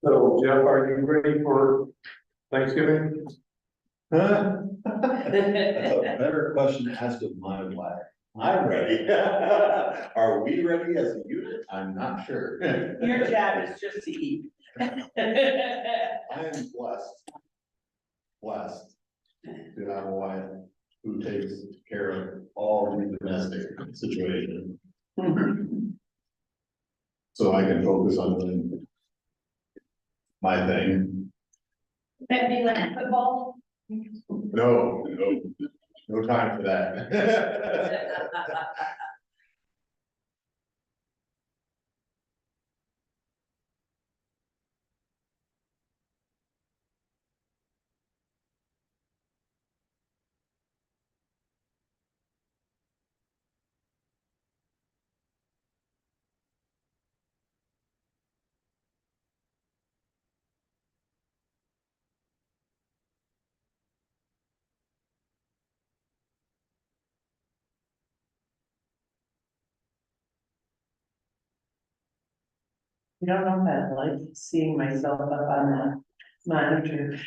So Jeff, are you ready for Thanksgiving? That's a better question to ask of my wife. I'm ready. Are we ready as a unit? I'm not sure. Your job is just to eat. I am blessed to have a wife who takes care of all the domestic situation. So I can focus on doing my thing. That be like football? No time for that. You don't know if I like seeing myself up on the monitor.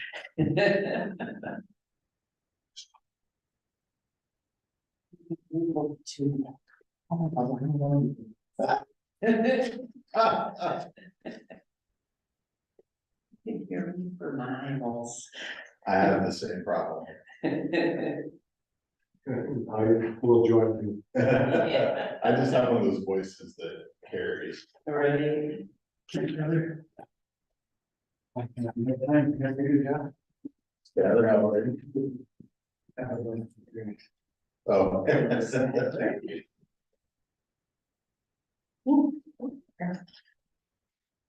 You're for miles. I have the same problem. I will join you. I just have one of those voices that carries. Already. Yeah, they're out there. Oh.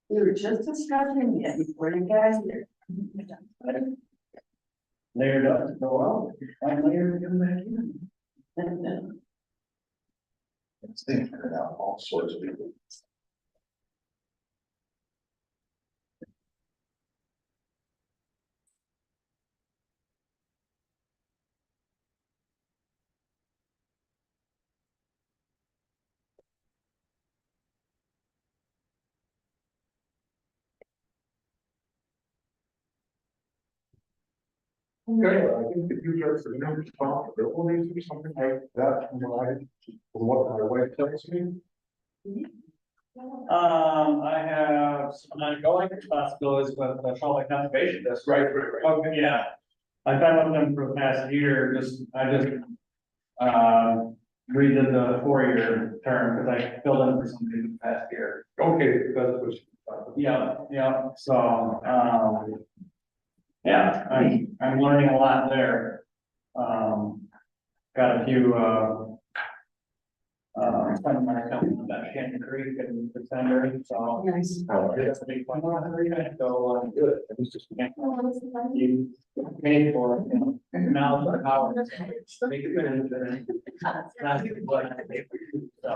We were just discussing it before you guys here. Layered up, go out, finally layered, come back in. They figured out all sorts of people. Okay, I think the future for the responsibilities or something like that, from what my wife tells me. I have some ongoing responsibilities with the Charlotte Conservation District. Right. Okay, yeah. I've been with them for the past year, I just redid the 4-year term because I filled in for somebody the past year. Okay, that's what she. Yeah, so, yeah, I'm learning a lot there. Got a few, friend of mine coming from that Canyon Creek in December, so. Nice. It's a big one. So, good. It was just, you paid for, it, you know, now for power. Make it better. Not what I pay for you, so.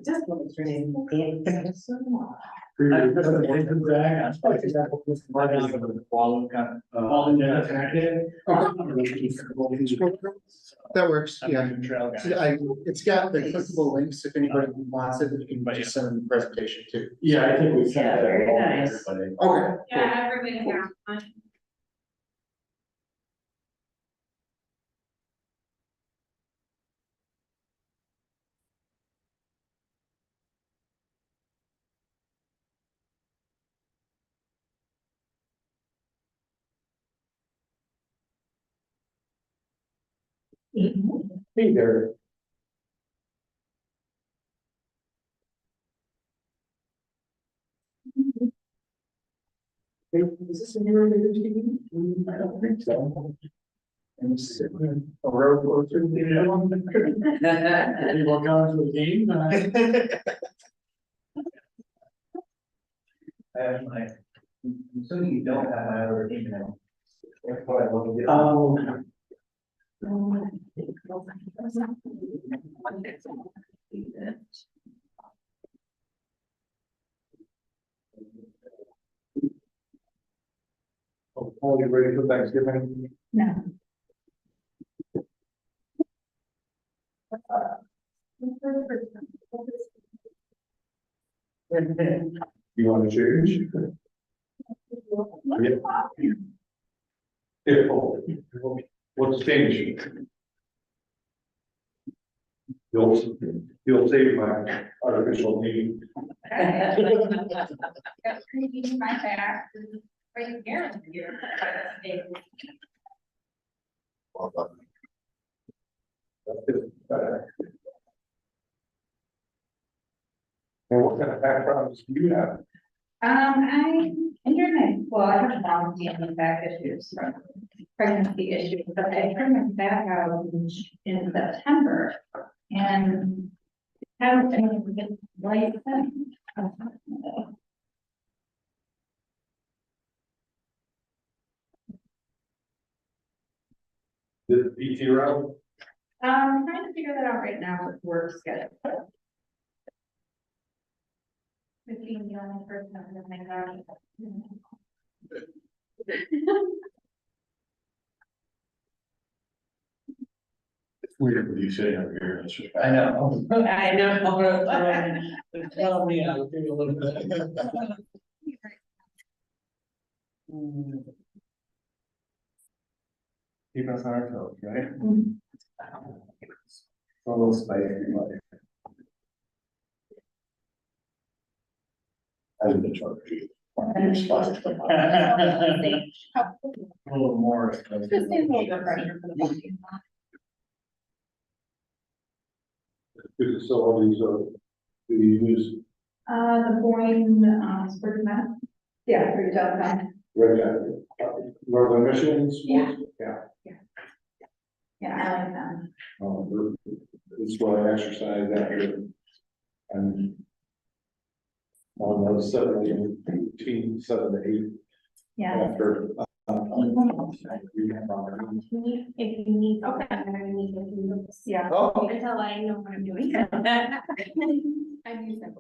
Just what it's reading. That works, yeah. Trail guy. It's got the clickable links, if anybody wants it, you can just send them the presentation too. Yeah, I think we sent Yeah, that. very all to nice. everybody. Okay. Yeah, everybody here. Hey there. Hey, is this in your TV? I don't think so. And it's sitting a row closer to the other one. Anyone going to the game? I have my, so you don't have my other email. That's what I want to get. Are you ready for Thanksgiving? No. You want to change? Here, what's changing? You'll save my artificial name. Got creepy in my back, right here. Well done. And what kind of backgrounds do you have? I entered well, I have a long family back issues from pregnancy issues, but I turned my back out in September. And haven't been able to get right since. The PT route? Trying to figure that out right now with work schedule. Being the only person that has my God. It's weird when you say I'm here, it's just. I know. I know. It's telling me I'll do a little bit. Keep us on our toes, right? Mhm. A little spicy, like. I didn't charge you. A little more. Just a little bit pressure for the body. The facilities, do you use The Boyne, sports mat. Yeah, for yourself. Northern Michigan sports? Yeah, I like them. This is why I exercise after. I'm on those 7 to 8 Yeah. after. If you need, okay, I'm gonna need to, yeah, Oh. until I know what I'm doing. I'm using.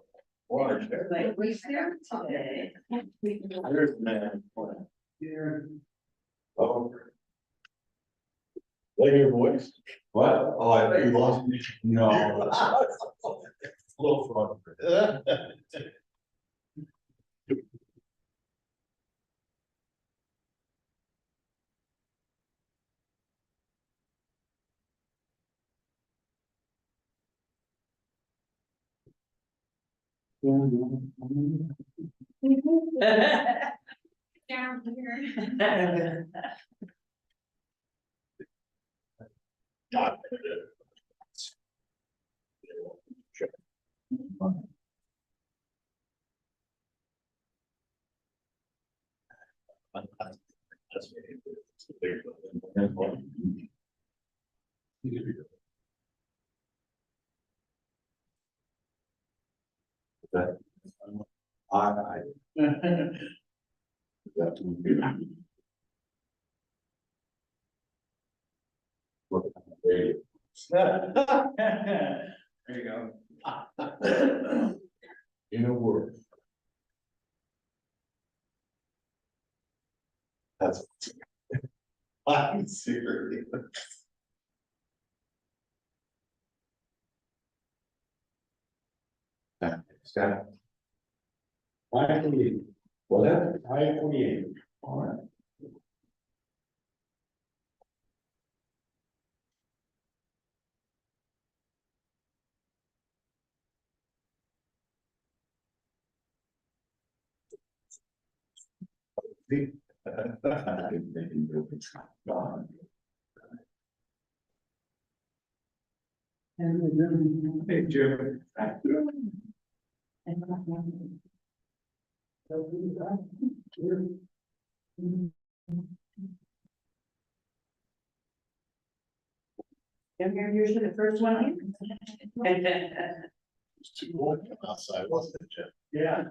Like, we here today. There's man. Here. Oh. Like your voice? What? Oh, I thought you lost me. No. A little fun. Down here. That. I. That would be. Look at the radio. There you go. In a word. That's. I'm serious. Scott. 5:28. Well, that 5:28. All right. Hey, Jim. You're usually the first one. It's too cold outside, wasn't it, Jim? Yeah.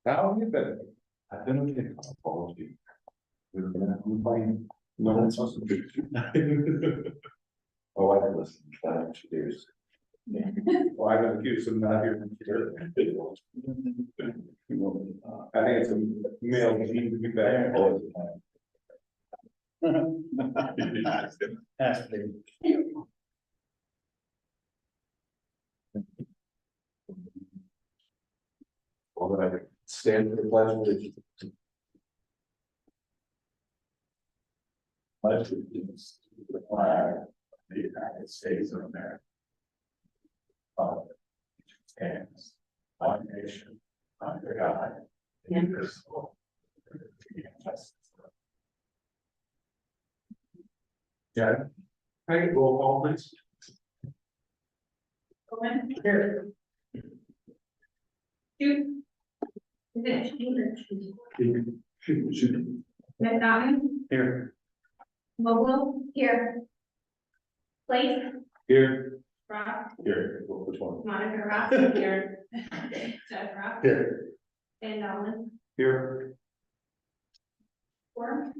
How have you been? I've been okay. Apology. We're gonna, I'm fine. No, it's awesome. Oh, I listened, years. Well, I've been accused of not hearing. I think it's a male gene to be back. Well, then I stand for the pledge of allegiance. Pledge allegiance to the flag of the United States of America. Stands one nation under God, indivisible. with liberty and justice for all. Yeah. Hey, roll call please. Boyne, Here. Shoot. Is it shoot? McDonald, Here. Vogel, here. Place, Here. Rock, Here, which one? Monica Rock, here. Jeff Rock, Here. and Nolan, Here. four.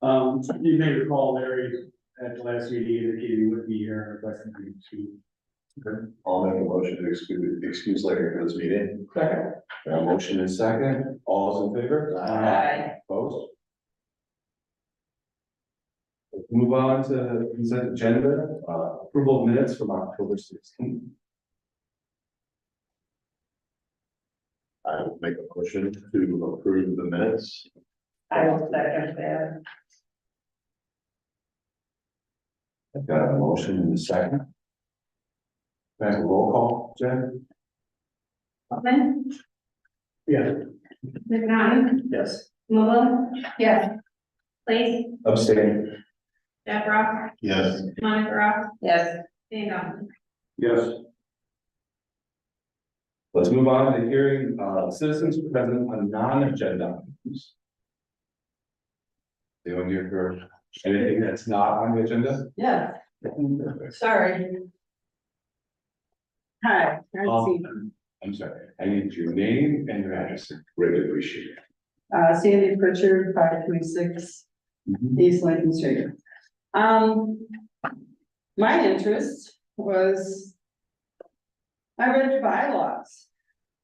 You may recall Larry at the last meeting indicated he would be here, but I think I'll make a motion to excuse Larry for this meeting. Second. A motion is second, all's in favor? Aye. Opposed? Let's move on to the consent agenda, approval of minutes from October 16th. I will make a motion to approve the minutes. I will second that. I've got a motion in a second. Can I have a roll call, Jen? Boyne, Yeah. McDonald, Yes. Vogel, yes. Place, Abstain. Jeff Rock, Yes. Monica Rock, Yes. and Nolan. Yes. Let's move on to the hearing, citizens present on non-agenda items. Anyone here for anything that's not on the agenda? Yeah, sorry. Hi, Nancy. I'm sorry, I need your name and your address, greatly appreciate Sandy Pritchard, 526 it. East Lincoln Street. My interest was, I read the bylaws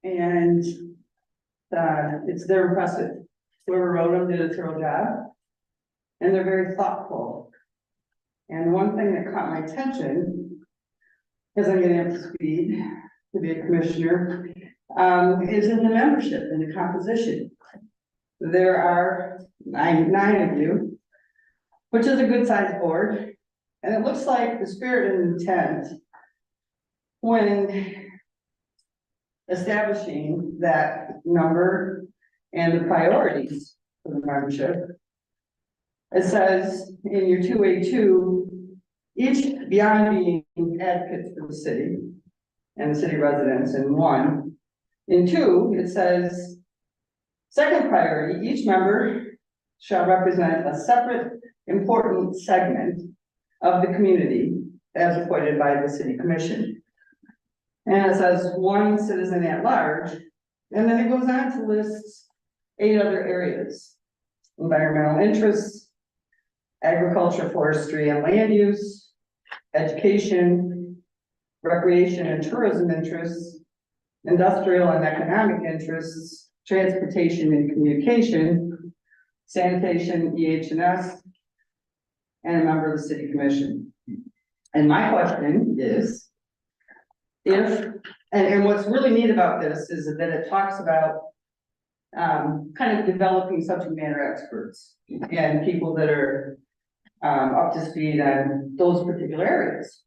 and they're impressive. Whoever wrote them did a thorough job and they're very thoughtful. And one thing that caught my attention, as I'm getting up to speed to be a commissioner, is in the membership and the composition. There are nine of you, which is a good sized board. And it looks like the spirit and intent when establishing that number and the priorities for the membership. It says in your 2A2, each beyond being advocates for the city and the city residents in one. In two, it says, second priority, each member shall represent a separate important segment of the community as appointed by the city commission. And it says one citizen at large, and then it goes on to list 8 other areas: environmental interests, agriculture, forestry, and land use, education, recreation and tourism interests, industrial and economic interests, transportation and communication, sanitation, EH&S, and a member of the city commission. And my question is, and what's really neat about this is that it talks about kind of developing subject matter experts and people that are up to speed on those particular areas.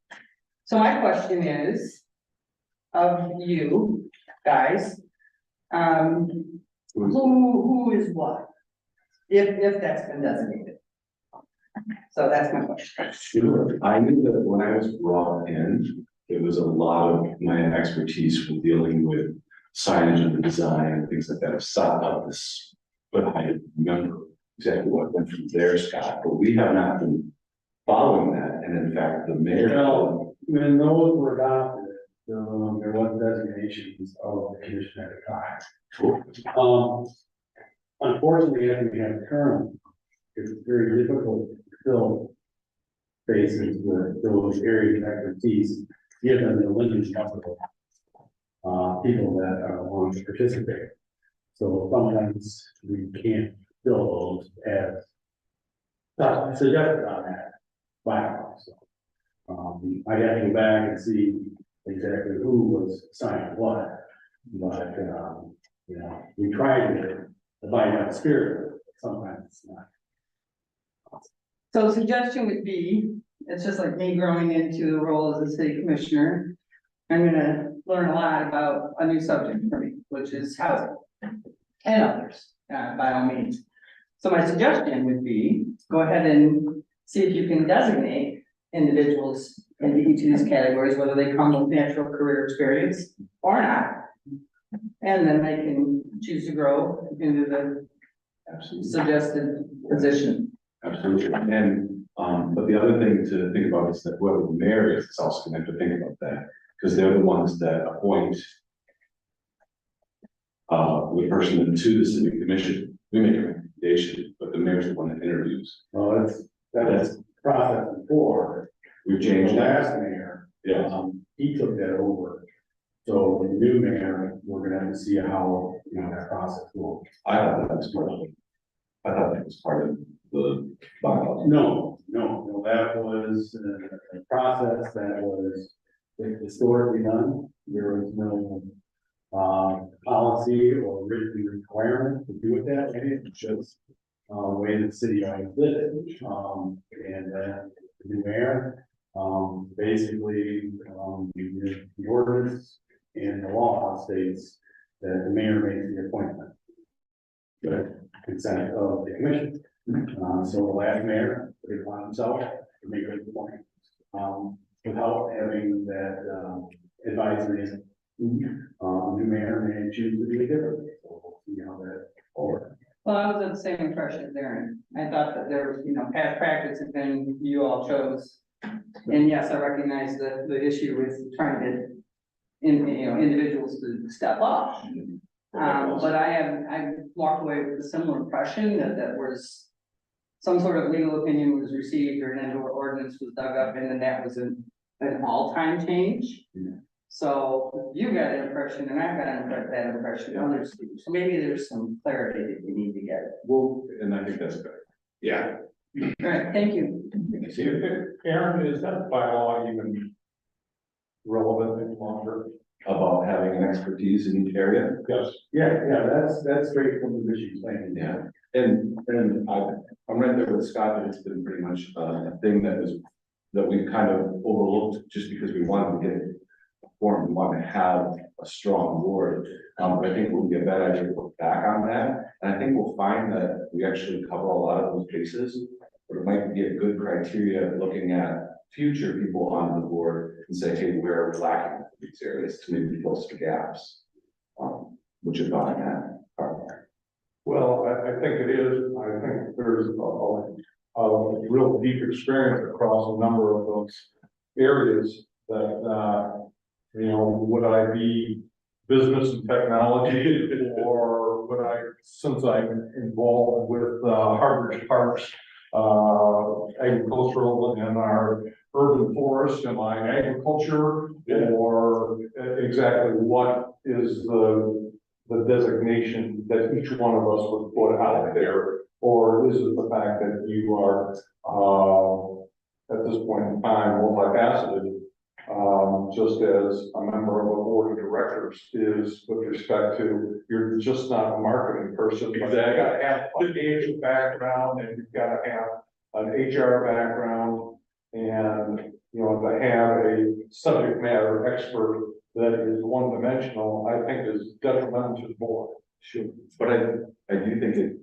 So my question is, of you guys, who is what? If that's been designated. So that's my question. Sure, I knew that when I was brought in, it was a lot of my expertise from dealing with signage and design and things like that, of side of this. But I didn't remember exactly what went from there, Scott, but we have not been following that, and in fact, the mayor. Well, when those were adopted, there was designations of the commission at the time. Unfortunately, as we have current, it's very difficult to fill interfaces with those areas of expertise, given the limited number of people that want to participate. So sometimes we can't fill those as suggested on that bylaw. So, I have to go back and see exactly who was assigned what, but, you know, we try to abide by the spirit, but sometimes it's not. So the suggestion would be, it's just like me growing into the role as a city commissioner. I'm gonna learn a lot about a new subject for me, which is housing. And others, by all means. So my suggestion would be, go ahead and see if you can designate individuals into each of these categories, whether they come with natural career experience or not. And then they can choose to grow into the Absolutely. suggested position. Absolutely, and, but the other thing to think about is that whoever the mayor is also gonna have to think about that, because they're the ones that appoint the person to the city commission. We make a recommendation, but the mayor's the one that interviews. Well, that was process before. We've The changed that. last mayor, Yes. he took that over. So the new mayor, we're gonna have to see how, you know, that process will. I thought that was part of it. I thought that was part of the bylaws. No, that was a process that was historically done. There was no policy or written requirement to do it that way. It's just way the city always did it. And then the new mayor, basically, the ordinance and the law states that the mayor makes the appointment. But consent of the commission. So the last mayor, put it upon himself to make a appointment, without having that, advisory. New mayor may choose to do it differently, so we'll see how that forward. Well, I was of the same impression as Aaron. I thought that there was, past practice had been you all chose. And yes, I recognize the issue with trying to, individuals to step up. But I walked away with a similar impression that was some sort of legal opinion was received or an ordinance was dug up and then that was an all-time change. Yeah. So you got an impression and I've got that impression, others do. So maybe there's some clarity that we need to get. Well, and I think that's good. Yeah. All right, thank you. Aaron, is that bylaw even relevant any longer? About having an expertise in each area. Yes. Yeah, that's straight from the Michigan plan. Yeah, and I'm right there with Scott, that it's been pretty much a thing that we've kind of overlooked just because we wanted to get it formed, we want to have a strong board. But I think it would be a bad idea to look back on that, and I think we'll find that we actually cover a lot of those bases. But it might be a good criteria looking at future people on the board and say, hey, where are we lacking in these areas to maybe fill some gaps? Which is on that part. Well, I think it is. I think there's a real deep experience across a number of those areas that, would I be business and technology or would I, since I'm involved with Harvard Parks, agricultural and our urban forest, am I agriculture or exactly what is the designation that each one of us would put out there? Or is it the fact that you are, at this point in time, multifaceted, just as a member of a board of directors is with respect to, you're just not a marketing person, but you gotta have a financial background and you've gotta have an HR background and, to have a subject matter expert that is one-dimensional, I think is detrimental to the board. Sure, but I do think it,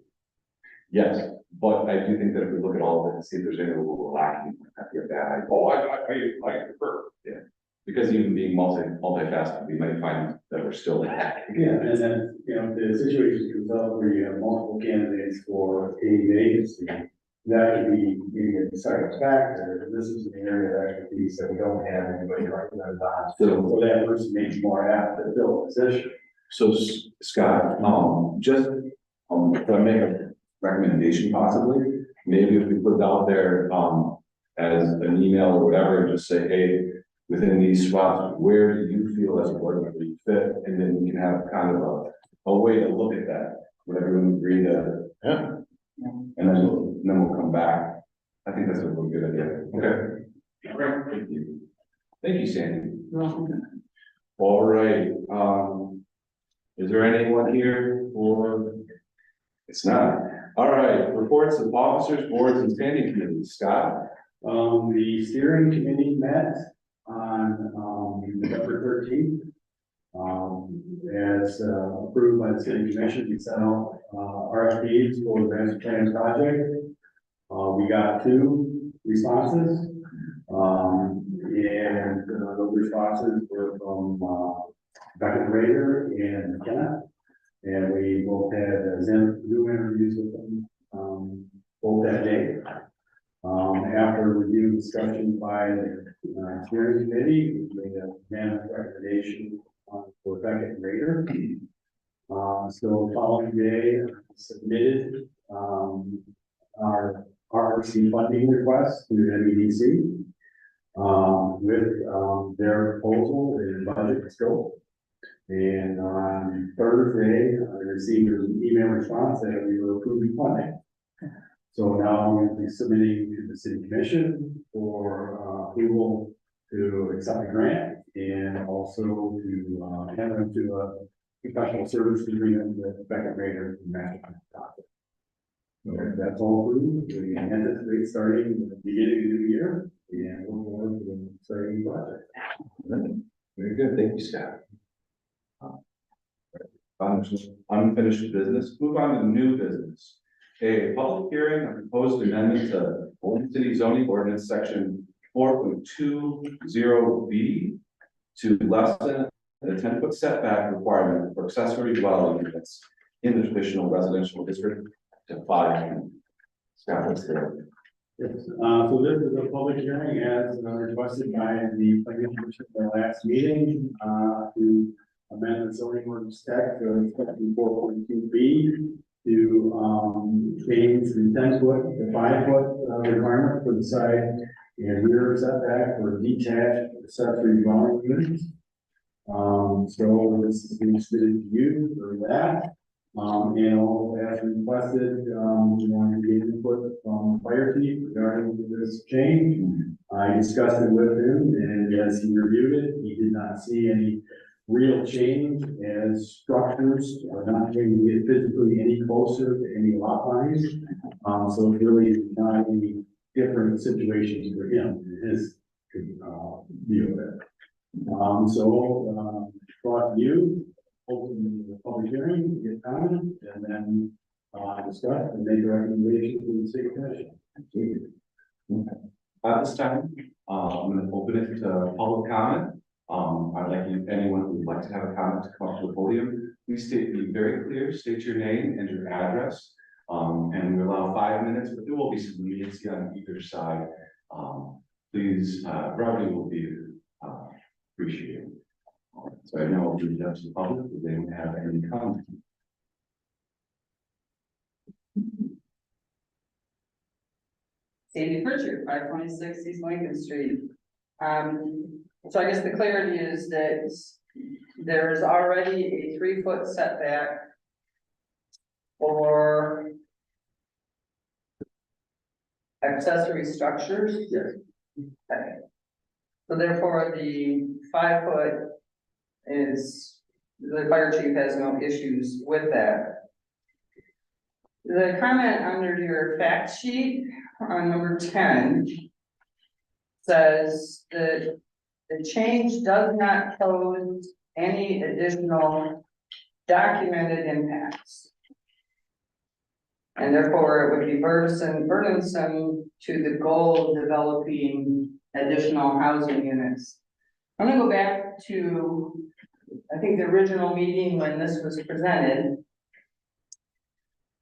yes, but I do think that if we look at all of it and see if there's anything we're lacking, that'd be a bad idea. Oh, I prefer. Yeah, because even being multifaceted, we might find that we're still lacking. Yeah, and then, the situation comes up where you have multiple candidates for a vacancy. That could be maybe a deciding factor. This is an area of expertise that we don't have anybody recommended on. So that person may be more apt to fill a position. So Scott, just, if I make a recommendation possibly, maybe if we put out there, as an email or whatever, and just say, hey, within these spots, where do you feel as a board member you fit? And then we can have kind of a way to look at that, when everyone agree to, yeah. And then we'll come back. I think that's a really good idea. Okay. All right, thank you. Thank you, Sandy. All right, is there anyone here for? It's not. All right, reports of officers, boards, and standing committees. Scott? The steering committee met on, November 13th. As approved by the city commission, we sent out, RFPs for the master plan project. We got 2 responses. And those responses were from, Becca Rader and McKenna. And we both had Zoom interviews with them, both that day. After review and discussion by the steering committee, we made a unanimous recommendation for Becca and Rader. So following day, submitted, our RRC funding request to MEDC. With their proposal and budget scope. And on Thursday, I received an email response that we were approving funding. So now we'll be submitting to the city commission for approval to accept the grant and also to enter into a professional service agreement with Beckett Rader and Master Plan Project. So that's all approved. We anticipate starting at the beginning of the new year. Yeah, we're going to the starting project. Very good, thank you, Scott. Unfinished business, move on to new business. A public hearing on proposed amendment to Boyne City zoning ordinance section 4.20B to lessen the 10-foot setback requirement for accessory dwelling units in the traditional residential district to 5 feet. Scott, what's there? Yes, so this is a public hearing as requested by the planning commission at the last meeting, to amend the zoning ordinance text of section 4.2B to change the 10-foot to 5-foot requirement for the side and rear setback for detached accessory dwelling units. So this is being submitted to you for that. And all as requested, we wanted to get input from the fire chief regarding this change. I discussed it with him, and as he reviewed it, he did not see any real change as structures are not going to get physically any closer to any lot lines. So it's really not any different situations for him in his view of it. So brought to you. Open the public hearing, get comment, and then discuss and make a recommendation to the city commission. At this time, I'm going to open it to public comment. I'd like anyone who would like to have a comment to come up to the podium. Please be very clear, state your name and your address. And we allow 5 minutes, but there will be some leniency on either side. Please, brevity will be appreciated. So I know I'll do that to the public, if they don't have any comments. Sandy Pritchard, 526 East Lincoln Street. So I guess the clarity is that there is already a 3-foot setback for accessory structures. Yes. Okay. So therefore, the 5-foot is, the fire chief has no issues with that. The comment under your fact sheet on number 10 says that the change does not pose any additional documented impacts. And therefore it would be burdensome to the goal of developing additional housing units. I'm gonna go back to, I think, the original meeting when this was presented.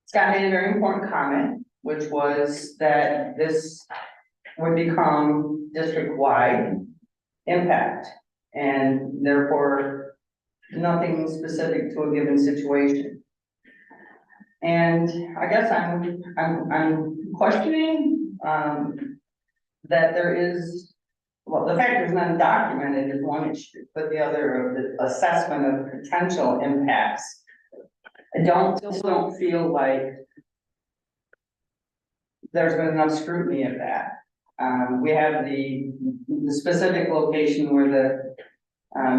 Scott made a very important comment, which was that this would become district-wide impact, and therefore nothing specific to a given situation. And I guess I'm questioning that there is, well, the fact there's none documented is one issue, but the other, the assessment of potential impacts. I still don't feel like there's been enough scrutiny of that. We have the specific location where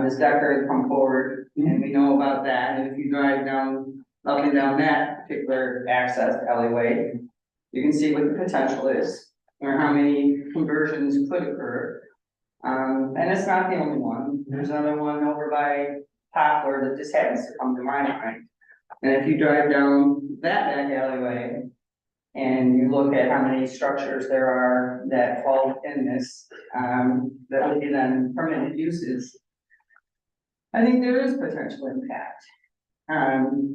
Ms. Decker has come forward, and we know about that, and if you drive up and down that particular access alleyway, you can see what the potential is, or how many conversions could occur. And it's not the only one, there's another one over by Poplar that just happens to come to my mind. And if you drive down that back alleyway, and you look at how many structures there are that fall within this, that would be then permanent uses, I think there is potential impact.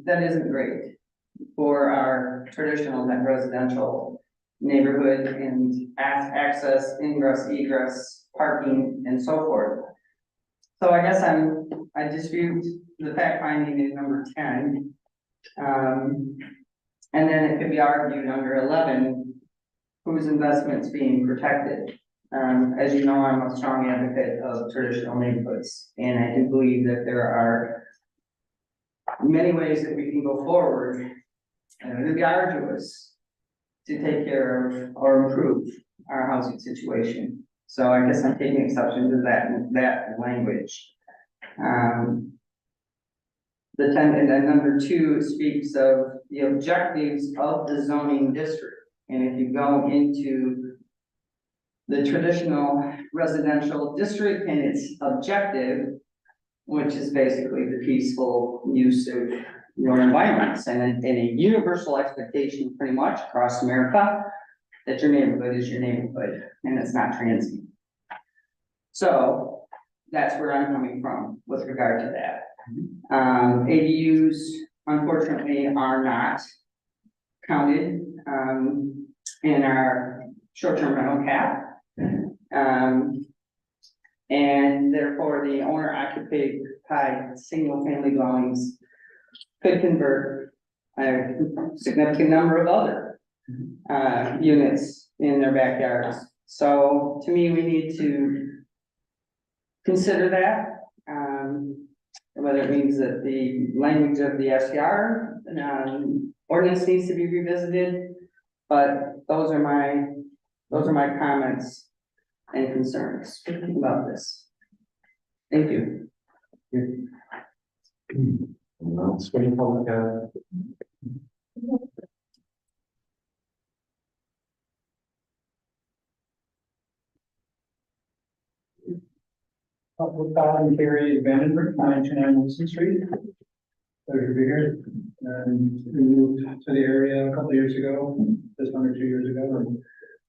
That isn't great for our traditional residential neighborhood and access, ingress, egress, parking, and so forth. So I guess I dispute the fact finding in number 10. And then it could be argued under 11, whose investment's being protected. As you know, I'm a strong advocate of traditional neighborhoods, and I do believe that there are many ways that we can go forward, and it would be arduous to take care of or improve our housing situation. So I guess I'm taking exception to that language. The 10, and then number 2 speaks of the objectives of the zoning district. And if you go into the traditional residential district and its objective, which is basically the peaceful use of your environments and a universal expectation pretty much across America, that your neighborhood is your neighborhood and it's not transient. So that's where I'm coming from with regard to that. ADUs unfortunately are not counted in our short-term rental cap. And therefore the owner occupied single family dwellings could convert a significant number of other units in their backyards. So to me, we need to consider that, whether it means that the language of the SCR ordinance needs to be revisited, but those are my comments and concerns about this. Thank you. Public voluntary abandonment, 929 Wilson Street. Pleasure to be here. And we moved to the area a couple of years ago, just under 2 years ago, and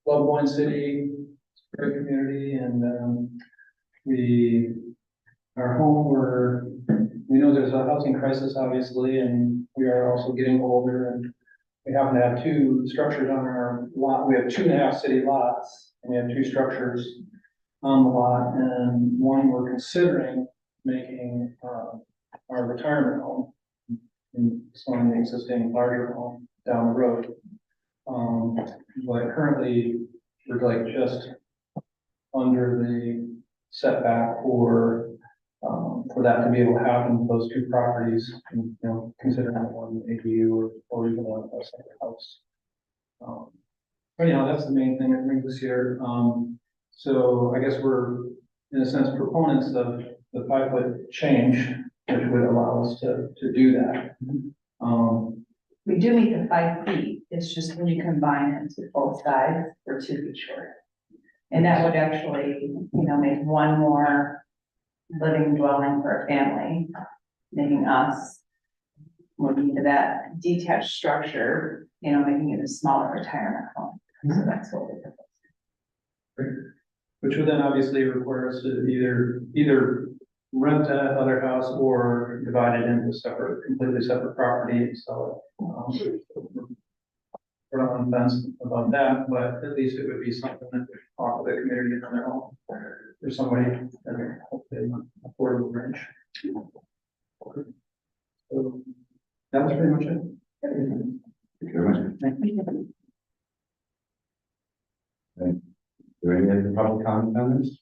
love Boyne City, it's a great community, and our home, we know there's a housing crisis, obviously, and we are also getting older, and we happen to have 2 structures on our lot. We have 2.5 city lots, and we have 2 structures on the lot, and one we're considering making our retirement home and selling the existing larger home down the road. But currently we're like just under the setback for that to be able to happen with those 2 properties, and, you know, considering one ADU or even a separate house. But you know, that's the main thing that brings us here. So I guess we're, in a sense, proponents of the 5-foot change, which would allow us to do that. We do meet the 5 feet, it's just when you combine it to both sides, we're 2 feet short. And that would actually, you know, make one more living dwelling for a family, making us moving into that detached structure, you know, making it a smaller retirement home. So that's what we're proposing. Which would then obviously require us to either rent that other house or divide it into completely separate property and sell it. We're not on the fence about that, but at least it would be something that would offer the community on their own. There's somebody that can hopefully affordable range. So that was pretty much it. Thank you very much. Thank you. Is there we had public comment on this?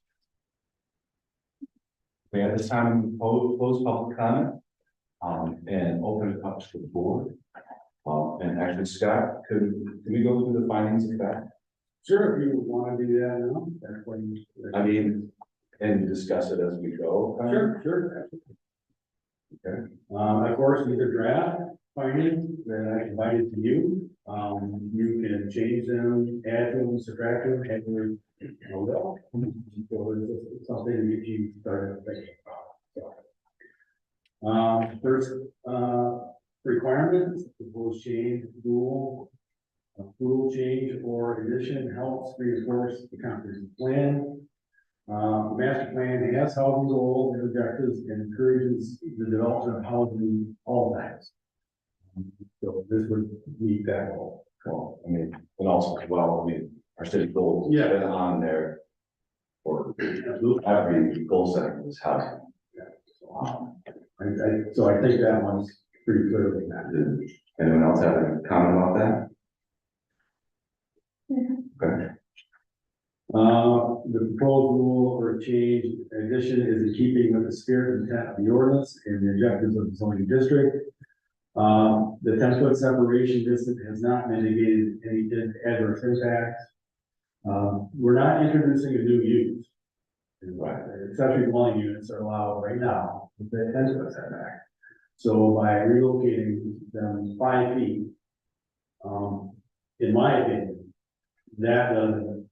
We had this time close public comment, and open it up to the board. And actually, Scott, could we go through the findings of that? Sure, if you wanna do that now, that's when. I mean, and discuss it as we go. Sure. Okay. Of course, these are draft findings that I invited to you. You can change them, add them, subtract them, add them, so it's something that you started thinking about. So. First, requirements, proposed change, rule change or addition helps reinforce the comprehensive plan. Master plan has housing goals and objectives and encourages the development of housing all times. So this would meet that goal. Well, I mean, and also, well, I mean, our city goals. Yeah. Been on there for Absolutely. every goal setting is housing. So I think that one's pretty clearly that. Did anyone else have a comment about that? Okay. The proposed rule or change addition is in keeping with the spirit and intent of the ordinance and the objectives of the zoning district. The 10-foot separation distance has not mitigated any adverse impacts. We're not introducing a new use. Right. Accessory dwelling units are allowed right now with the 10-foot setback. So by relocating them 5 feet, in my opinion, that doesn't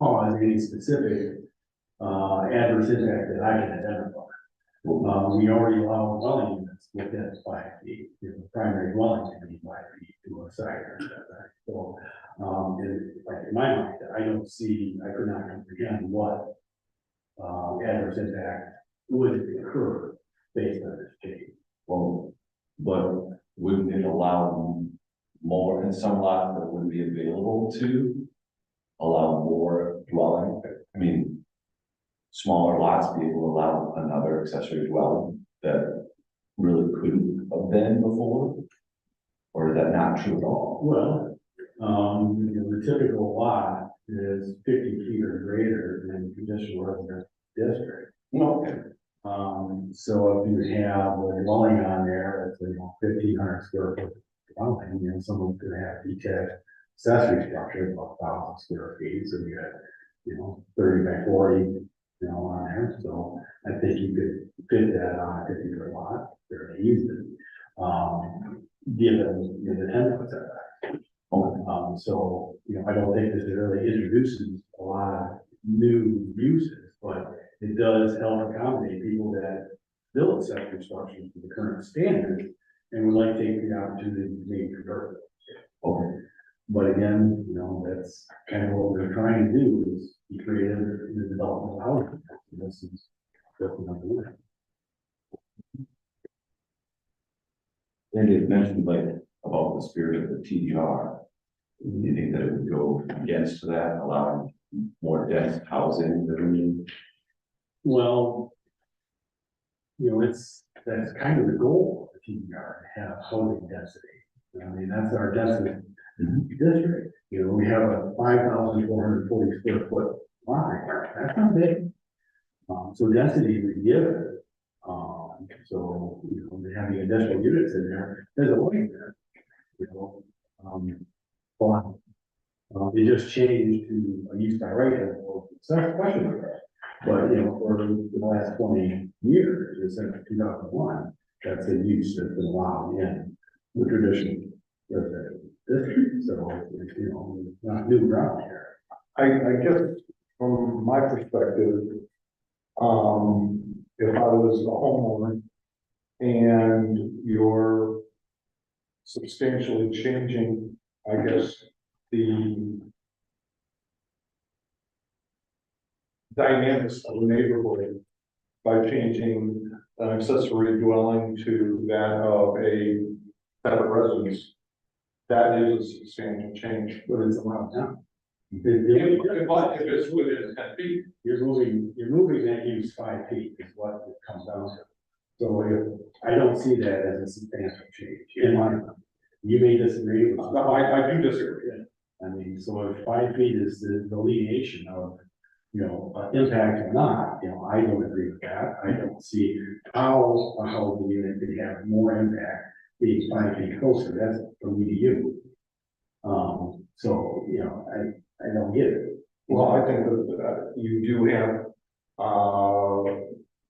cause any specific adverse impact that I can identify. We already allow dwelling units within 5 feet, the primary dwelling can be 5 feet to a side yard setback. So, in my mind, I could not comprehend what adverse impact would occur based on this change. Well, but wouldn't it allow more in some lots that would be available to allow more dwelling? I mean, smaller lots be able to allow another accessory dwelling that really couldn't have been before? Or is that not true at all? Well, the typical lot is 50 feet or greater in traditional residential district. Okay. So if you have a dwelling on there, that's 1,500 square foot dwelling, someone could have detached accessory structure of 1,000 square feet, so you got, 30 by 40, on there, so I think you could fit that on a 50-foot lot very easily. Given the 10-foot setback. So, I don't think this really introduces a lot of new uses, but it does help accommodate people that build accessory structures to the current standards and would like to take the opportunity to maybe convert it. Okay. But again, that's kind of what we're trying to do is be creative in the development of housing. This is definitely. And it mentioned about the spirit of the TDR. Do you think that it would go against that, allowing more dense housing than? Well, that's kind of the goal of the TDR, to have housing density. I mean, that's our density district. We have a 5,440 square foot lot. That's not big. So density is a given. So, having additional units in there, there's a way there. But it just changed to a use by right. It's not a question of that. But, for the last 20 years, since 2001, that's a use that's been allowed in the traditional residential district. So, it's not new ground here. I guess from my perspective, if I was a homeowner and you're substantially changing, I guess, the dynamics of the neighborhood by changing an accessory dwelling to that of a private residence, that is a substantial change. But it's allowed now. But if it's within 10 feet. You're moving that use 5 feet is what it comes down to. So I don't see that as a substantial change in my mind. You may disagree with. No, I do disagree. I mean, so if 5 feet is the delineation of, impact or not, I don't agree with that. I don't see how a housing unit could have more impact being 5 feet closer, that's from me to you. So, I don't get it. Well, I think that you do have,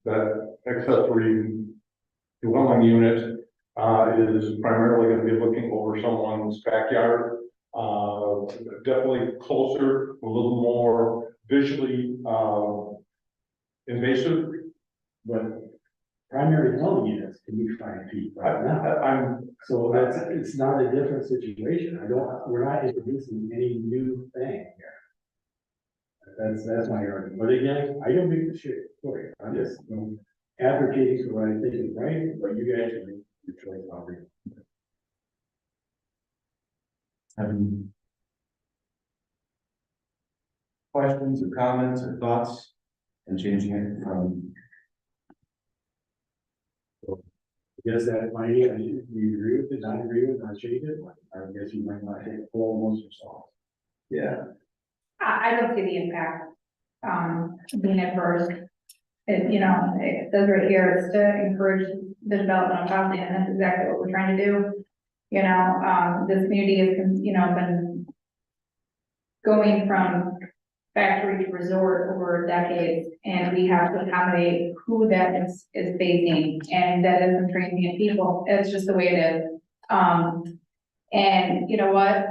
that accessory dwelling unit, is primarily gonna be looking over someone's backyard. Definitely closer, a little more visually, invasive. But primary dwelling units can be 5 feet right now. I'm, So it's not a different situation. We're not introducing any new thing here. That's my argument. But again, I don't make the shit story. I'm just, advocating for what I think is right, but you guys make your choice on it. Questions or comments or thoughts and changing it from, Guess that might, you agree with it, not agree with it, not change it, I guess you might not take a full most yourself. yeah, I don't see the impact, being adverse. It says right here, it's to encourage the development of housing, and that's exactly what we're trying to do. This community has, been going from factory to resort over decades, and we have to accommodate who that is facing, and that isn't transient people. It's just the way it is. And you know what?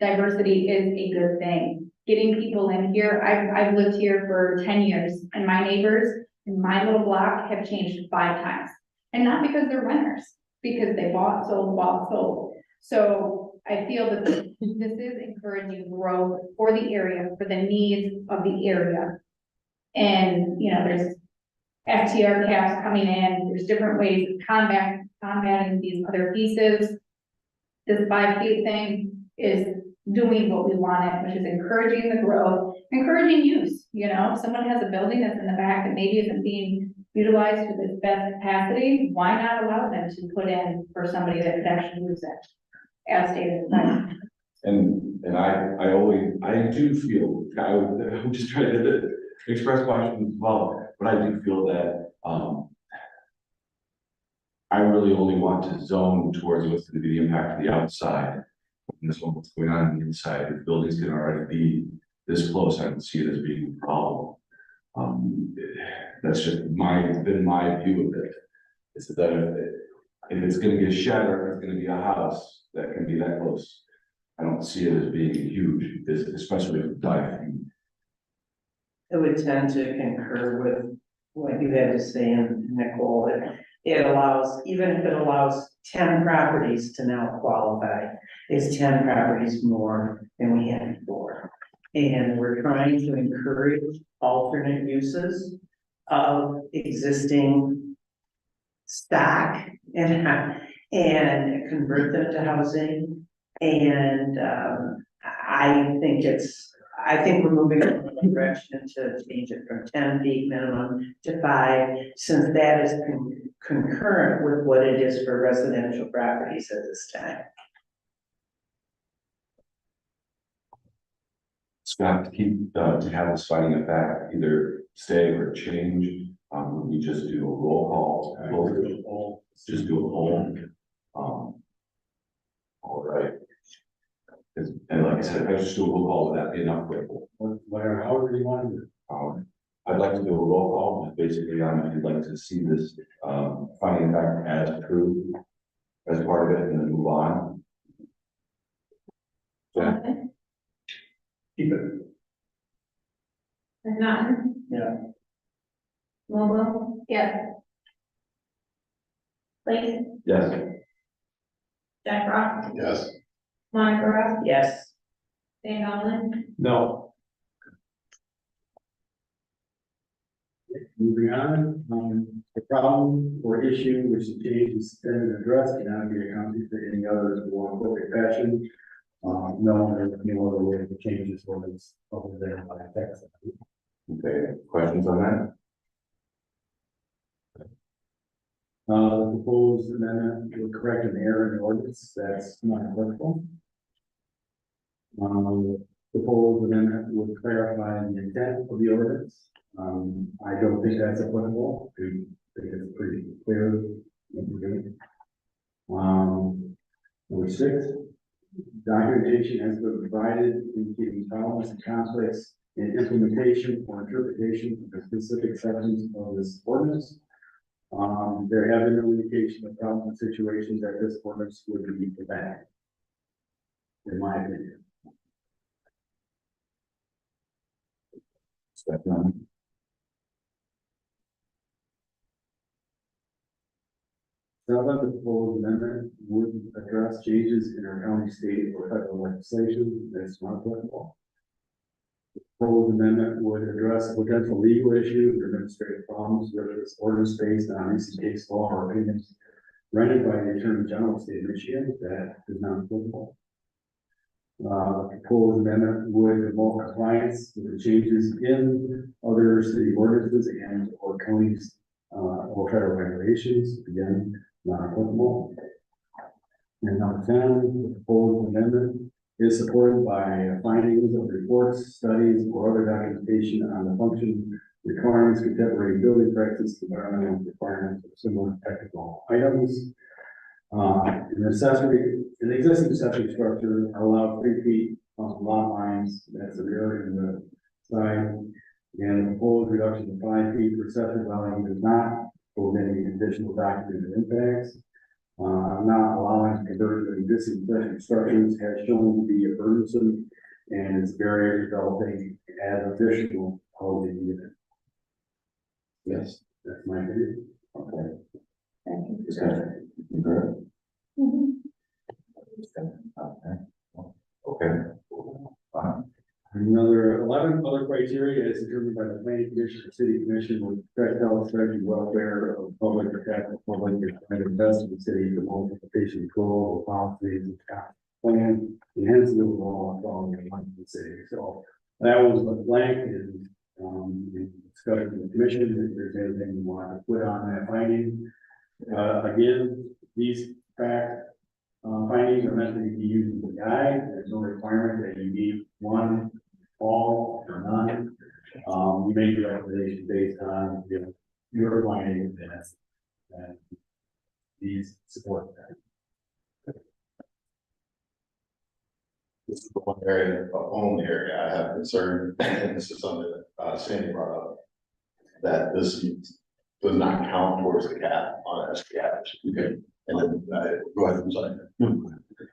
Diversity is a good thing. Getting people in here, I've lived here for 10 years, and my neighbors in my little block have changed 5 times. And not because they're renters, because they bought, sold. So I feel that this is encouraging growth for the area, for the needs of the area. And, there's FTR caps coming in, there's different ways of combating these other pieces. This 5 feet thing is doing what we wanted, which is encouraging the growth, encouraging use. If someone has a building that's in the back that maybe isn't being utilized to its best capacity, why not allow them to put in for somebody that could actually use it? As stated. and I do feel, I'm just trying to express questions as well, but I do feel that, I really only want to zone towards what's going to be the impact of the outside. And this one, what's going on the inside, if buildings can already be this close, I don't see it as being a problem. That's just been my view of it. Is that if it's gonna be a shed or if it's gonna be a house that can be that close, I don't see it as being huge, especially with 5 feet. I would tend to concur with what you had to say, Nicole. It allows, even if it allows 10 properties to now qualify, it's 10 properties more than we had before. And we're trying to encourage alternate uses of existing stock and convert them to housing. And I think we're moving in the direction to change it from 10 feet minimum to 5, since that is concurrent with what it is for residential properties at this time. Scott, to have this finding of fact, either stay or change, we just do a roll call, just do a poll. All right. And like I said, I just do a roll call, would that be enough? Whatever, however you want to do it. I'd like to do a roll call, basically, if you'd like to see this, finding fact as true as part of it, and then move on. Yeah. Keep it. Not. Yeah. Mobile. Yes. Please. Yes. Jack Rock. Yes. Monica Ross. Yes. Dan Nolan. no, Moving on, the problem or issue which the change is then addressed cannot be accounted for any other more appropriate fashion. No, there's no other way to change this ordinance over there by text. Okay, questions on that? The proposed amendment will correct an error in the ordinance that's not applicable. Proposed amendment would clarify the intent of the ordinance. I don't think that's applicable. I think it's pretty clear what we're doing. Number 6, documentation has been provided indicating problems and conflicts in implementation or interpretation of the specific sections of this ordinance. There have been no indication of problems and situations that this ordinance would be prevented. In my opinion. Seven, the proposed amendment would address changes in our county, state, or federal legislation that's not applicable. The proposed amendment would address potential legal issues or administrative problems with this ordinance based on recent case law or opinions rendered by the Attorney General of the State of Michigan that is not applicable. Proposed amendment would involve compliance with the changes in other city ordinances and or counties or federal regulations, again, not applicable. And number 10, the proposed amendment is supported by findings of reports, studies, or other documentation on the function, requirements, contemporary building practice, environmental requirements, or similar technical items. An existing accessory structure are allowed 3 feet off lot lines, that's the rear and the side. And the proposed reduction to 5 feet for accessory dwelling does not hold any additional documented impacts. Not allowing conversion of existing accessory structures has shown to be a burdensome and it's very developing as additional housing unit. Yes, that's my opinion. Okay. Thank you. Discussion. Okay. Another 11 other criteria is determined by the planning commission or city commission with respect to health, safety, welfare of public, protect the public, and invest in the city, the multiplication control, policies, and plan, enhance the overall quality of life in the city. So that was the blank and discussion with the commission, if there's anything you want to put on that finding. Again, these findings are meant to be used as a guide. There's no requirement that you need one, all, or none. You make your recommendation based on, your findings and these support that. This is the one area, only area I have concern, and this is something that Sandy brought up, that this does not count towards the cap on SPI. Okay. And then, go ahead, I'm sorry. I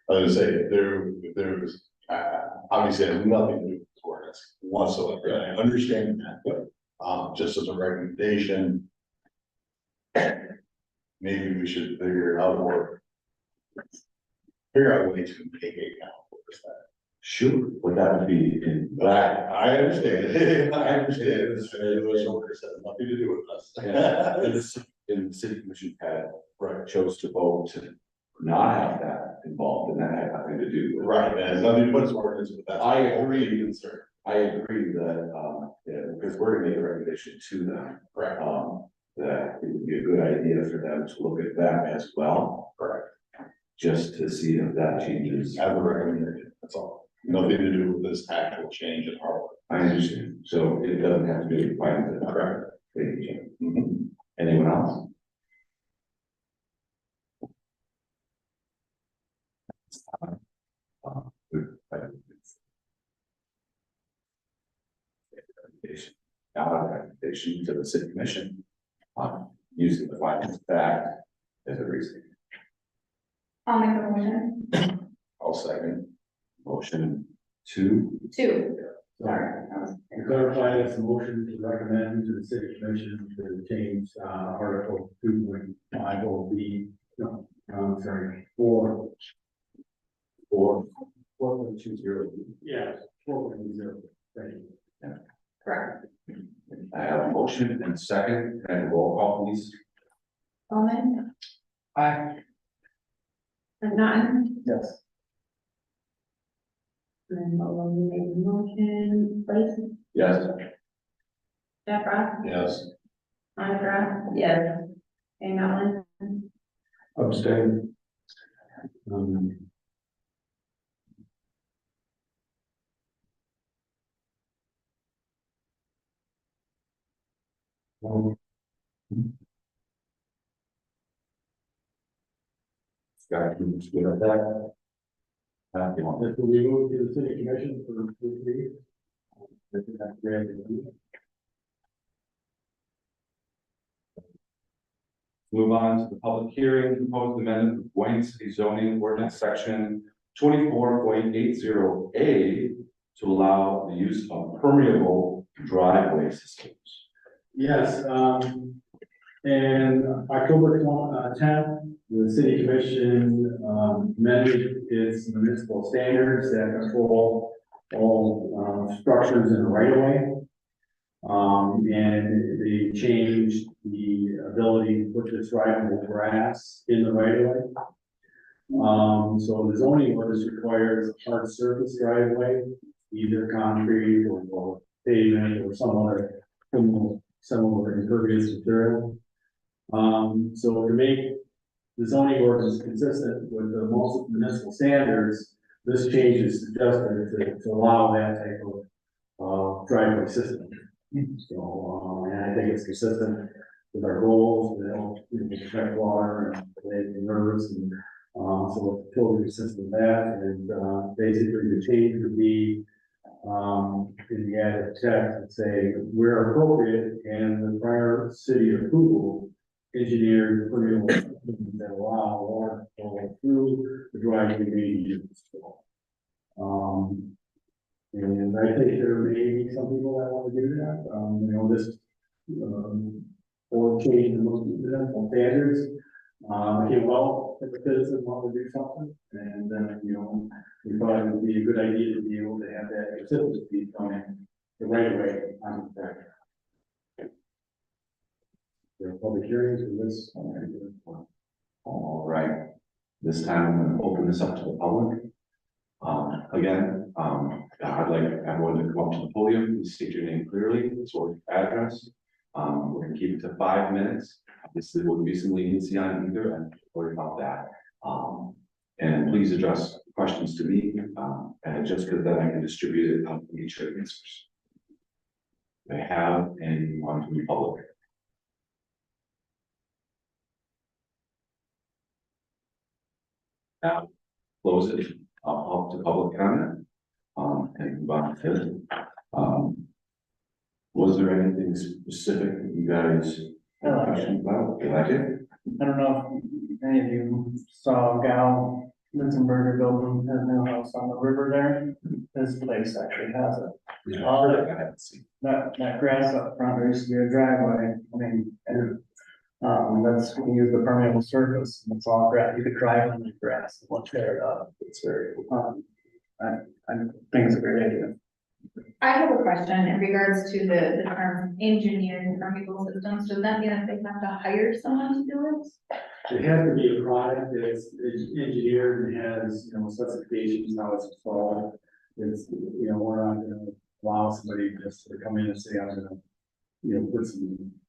was gonna say, there's, obviously has nothing to do with this ordinance whatsoever. I understand that, but, just as a recommendation, maybe we should figure out or figure out a way to make a count for that. Sure, but that would be in. But I understand. I understand. It's ordinance has nothing to do with us. Yeah, and the city commission had, chose to vote to not have that involved, and that had nothing to do with. Right, and it has nothing to do with this ordinance, but that's. I agree. Concern. I agree that, because we're gonna make a recommendation to them. Correct. That it would be a good idea for them to look at that as well. Correct. Just to see if that changes. As a recommendation, that's all. Nothing to do with this actual change in our. I understand, so it doesn't have to be defined. Correct. Thank you. Anyone else? Now, recommendation to the city commission, using the findings of fact as a reason. I'll make a motion. I'll second. Motion 2. 2. Sorry. To clarify, that's a motion to recommend to the city commission to change, article 2.50B, no, I'm sorry, 4. 4.20. Yeah, 4.20, thank you. Correct. I have a motion and second, and roll call please. Bowman. Aye. Naughton. Yes. And Maloney made the motion, Place. Yes. Jeff Ross. Yes. Monica. Yes. And Nolan. Abstain. Um, well, Scott, can you just give us that? You want If we move to the city commission for this meeting. I think that's great. Move on to the public hearing, proposed amendment of Boyne City zoning ordinance section 24.80A to allow the use of permeable driveway systems. Yes, and October 10th, the city commission, amended its municipal standards that control all, structures in the right of way. And they changed the ability to put this drivable grass in the right of way. So the zoning ordinance requires a hard surface driveway, either concrete or pavement or some other similar impervious material. So to make the zoning ordinance consistent with the most municipal standards, this change is suggested to allow that type of driveway system. So, and I think it's consistent with our goals, protect water and rivers and, so it's totally consistent with that. And, basically the change would be, in the added text and say, where appropriate and the prior city approval, engineered permeable systems that allow water to flow through the driveway may be used. And I think there may be some people that want to do that, this, or change the most municipal standards. Well, if the citizen want to do something, and then, we thought it would be a good idea to be able to have that consistency from the right of way on the track. There are public hearings for this. All right, this time I'm going to open this up to the public. Again, I'd like everyone to come up to the podium, please state your name clearly, or address. We're going to keep it to 5 minutes. This will be some leniency on either, and worry about that. And please address questions to me, and just because then I can distribute it out to each of the answers. They have anyone from the public. Now, close it up to public comment, and move on to it. Was there anything specific that you guys had questions about? You like it? I don't know if any of you saw Gal Linsenberger building his new house on the river there. His place actually has it. All I haven't seen. that grass up front, there used to be a driveway, I mean, and, that's, we use the permeable surface, and it's all grass, you could drive on the grass, once tear it up, it's very, I think it's a great idea. I have a question in regards to the term engineered permeable systems. Does that mean that they have to hire someone to do it? It has to be a product that's engineered and has, specifications, how it's installed. It's, we're not gonna allow somebody just to come in and say, I'm gonna,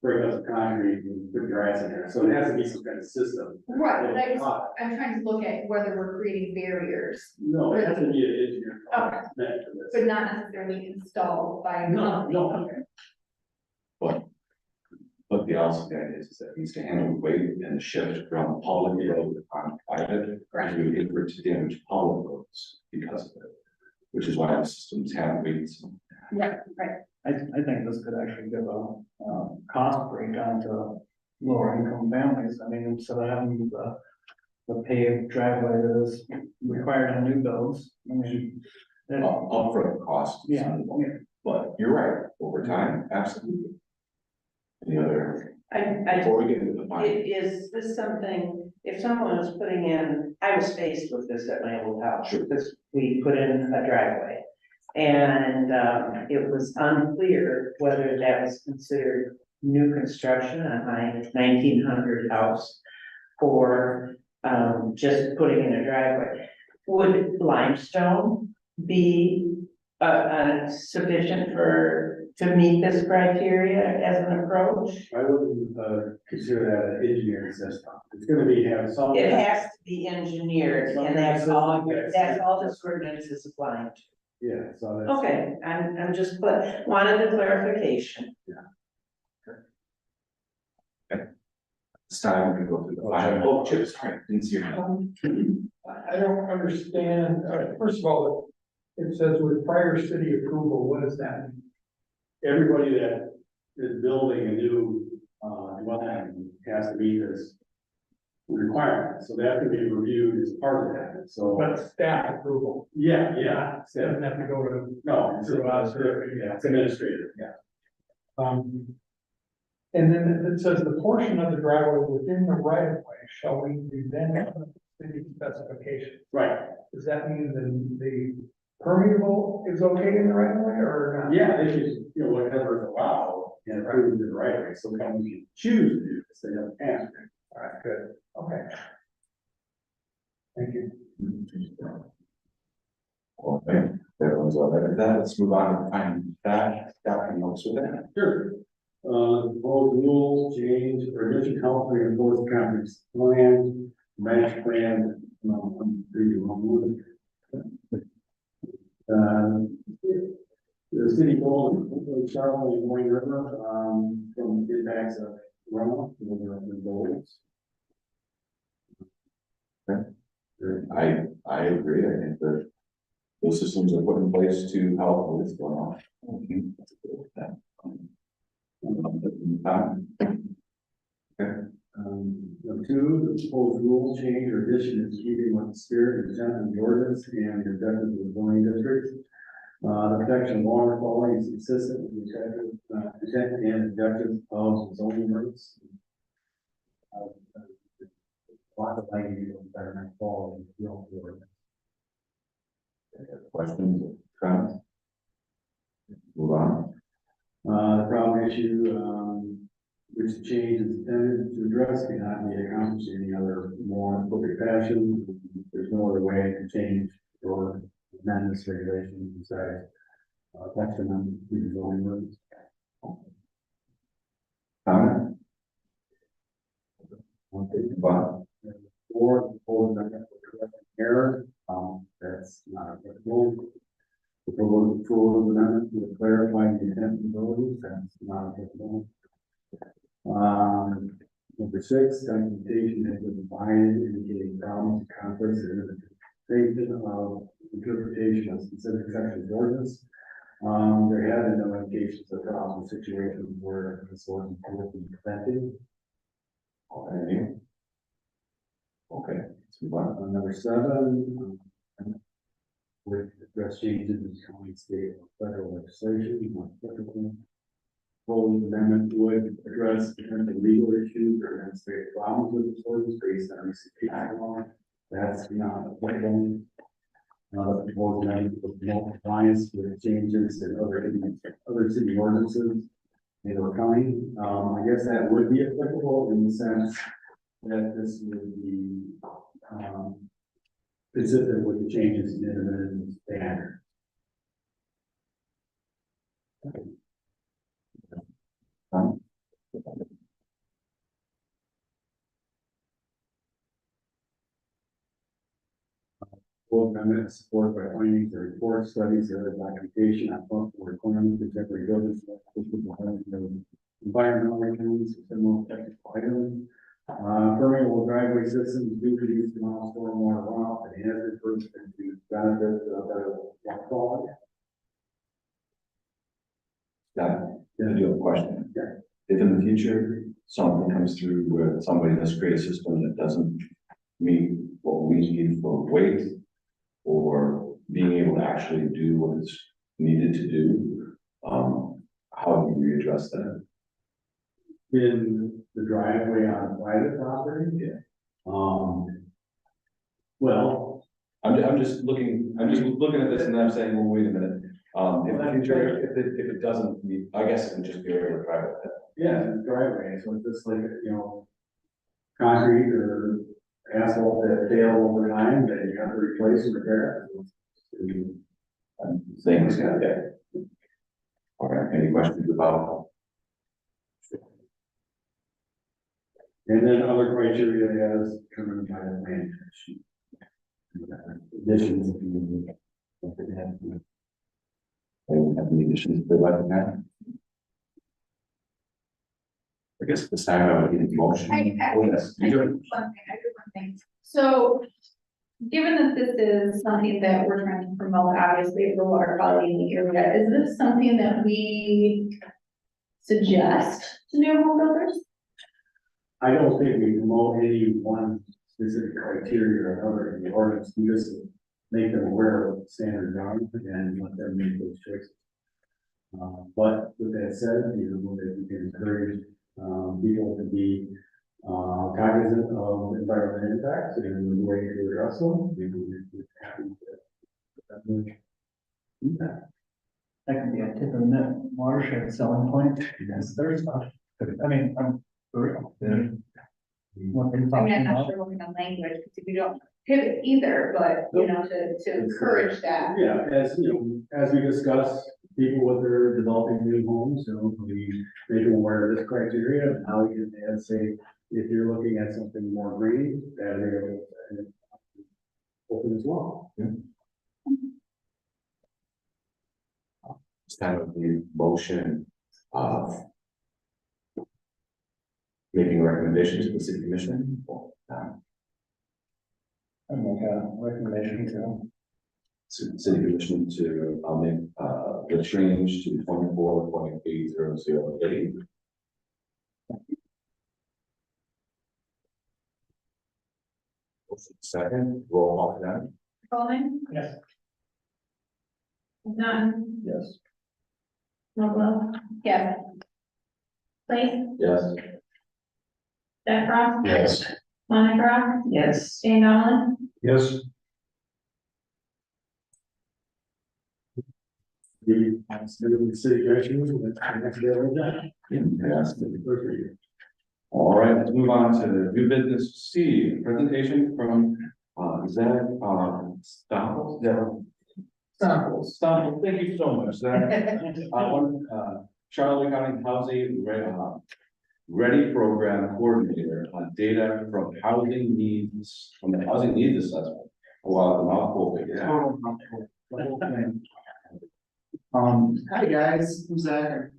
break up some concrete and put grass in there. So it has to be some kind of system. Right, but I'm trying to look at whether we're creating barriers, No, it has to be an engineered product Okay. meant for this. but not necessarily installed by. a No, company. no. Okay. But the also thing is that it needs to handle the weight and the shift from public road on private. Correct. And you get to damage public roads because of it, which is why the systems have weights. Right, right. I think this could actually give a, cost breakdown to lower income families, I mean, instead of having the paved driveway that is required in new builds, I mean. Upfront costs. Yeah. But you're right, over time, absolutely. Any other, I before we get into the final. Is this something, if someone was putting in, I was faced with this at my old house. Sure. Because we put in a driveway. And, it was unclear whether that was considered new construction on my 1900 house. Or, just putting in a driveway. Would limestone be, sufficient for to meet this criteria as an approach? I wouldn't, consider that an engineering system. It's gonna be, have some. It has to be engineered, and that's all this ordinance is applying to. Yeah, so that's. Okay, I'm just, wanted a clarification. This time we can go through the final, oh, Chip, sorry, didn't see your hand. I don't understand, first of all, it says with prior city approval, what does that mean? Everybody that is building a new, dwelling has to meet this requirement, so that can be reviewed as part of that, so. But staff approval, Yeah, doesn't have to go to, no, it's, yeah, it's administrative, yeah. and then it says the portion of the driveway within the right of way shall be then city specification. Right, Does that mean the permeable is okay in the right of way or not? yeah, they should, you know, whatever is allowed and approved in the right way, so come you can choose to do this, they don't have to. All right, good, okay. Thank you. Okay, everyone's all right with that, let's move on to finding that, Dr. Notes with that. Sure. Proposed rules change for addition council to enforce the conference plan, match plan, the city goal is Charlotte and Boyne River, from impacts of runoff, the goals. I agree, I think that those systems are put in place to help with runoff. Let's go with that. Number two, the proposed rule change or addition is keeping with the spirit and intent of the ordinance and the objectives of the zoning district. The protection of water quality is consistent with the intent and objectives of the zoning ordinance. A lot of language on environmental quality, you know, the ordinance. Questions, comments? Move on. The problem issue, which the change is intended to address cannot be accomplished in any other more appropriate fashion. There's no other way to change or amend this regulation besides action on the zoning ordinance. Comment? But or error, that's not applicable. The proposed amendment to clarify the intent of the voters, that's not applicable. Number six, documentation has been provided indicating problems, conflicts, and interpretation of interpretation of specific sections of ordinance. There have been no indications of problem situations where this ordinance will be prevented. Okay. Okay, let's move on. Number seven, with address changes in county, state, or federal legislation, more specifically. Proposed amendment would address potential legal issues or administrative problems with this ordinance based on recent case law. That's not applicable. The proposed amendment would promote compliance with changes in other city ordinances in our county. I guess that would be applicable in the sense that this would be consistent with the changes in the minimum standard. Full amendment is supported by findings or report studies or other documentation on functional requirements, contemporary buildings, environmental requirements, similar technical items. Permeable driveway systems do produce mild stormwater runoff and has been proven to benefit better water quality. Yeah, I do have a question. Yeah. If in the future something comes through where somebody has created a system that doesn't meet what we need for weight or being able to actually do what is needed to do, how do we address that? In the driveway on private property? Yeah. Well, I'm just looking at this and I'm saying, well, wait a minute. In the future, if it doesn't meet, I guess it would just be a regular private. yeah, the driveway, so it's just like, you know, concrete or asphalt that failed over time, that you have to replace and repair. Things, okay. All right, any questions about? And then other criteria as determined by the plan commission. Additions. Anyone have any additions they'd like to add? I guess this time I would need a motion. Oh, yes. I do one thing. So, given that this is something that we're trying to promote, obviously, for water quality in the area, is this something that we suggest to new home builders? I don't think we promote any one specific criteria or another in the ordinance, we just make them aware of what the standards are and let them make those choices. But with that said, you know, that we can encourage, people to be, cognizant of environmental impacts and the way to address them. We're happy to do that. That can be a tip of the net watershed selling point. Yes, there's not. I mean, I'm for real. What they're I mean, I'm talking not about. sure what kind of language, because we don't pivot either, but, you know, to encourage that. Yeah, as you know, as we discussed, people with their developing new homes, you know, we make them aware of this criteria and how we can, and say, if you're looking at something more green, that area is open as well. It's kind of the motion of making recommendations to the city commission. I make a recommendation City commission to, make, the change to 24.800 Second, roll call for that. Coleman, Yes. None, Yes. Rockwell, yes. Place, Yes. Jack Frost, Yes. Monica, Yes. Jane Donlin, Yes. The city commissioners, the next day of that. Yes. Perfect. All right, let's move on to new business C, presentation from, Zach, Stomples, Stomples, thank you so much, Zach. Charlotte County Housing, Ready Program Coordinator on data from housing needs, from the housing needs assessment. Wow, the mouthful, but yeah. Hi guys, I'm Zach. I've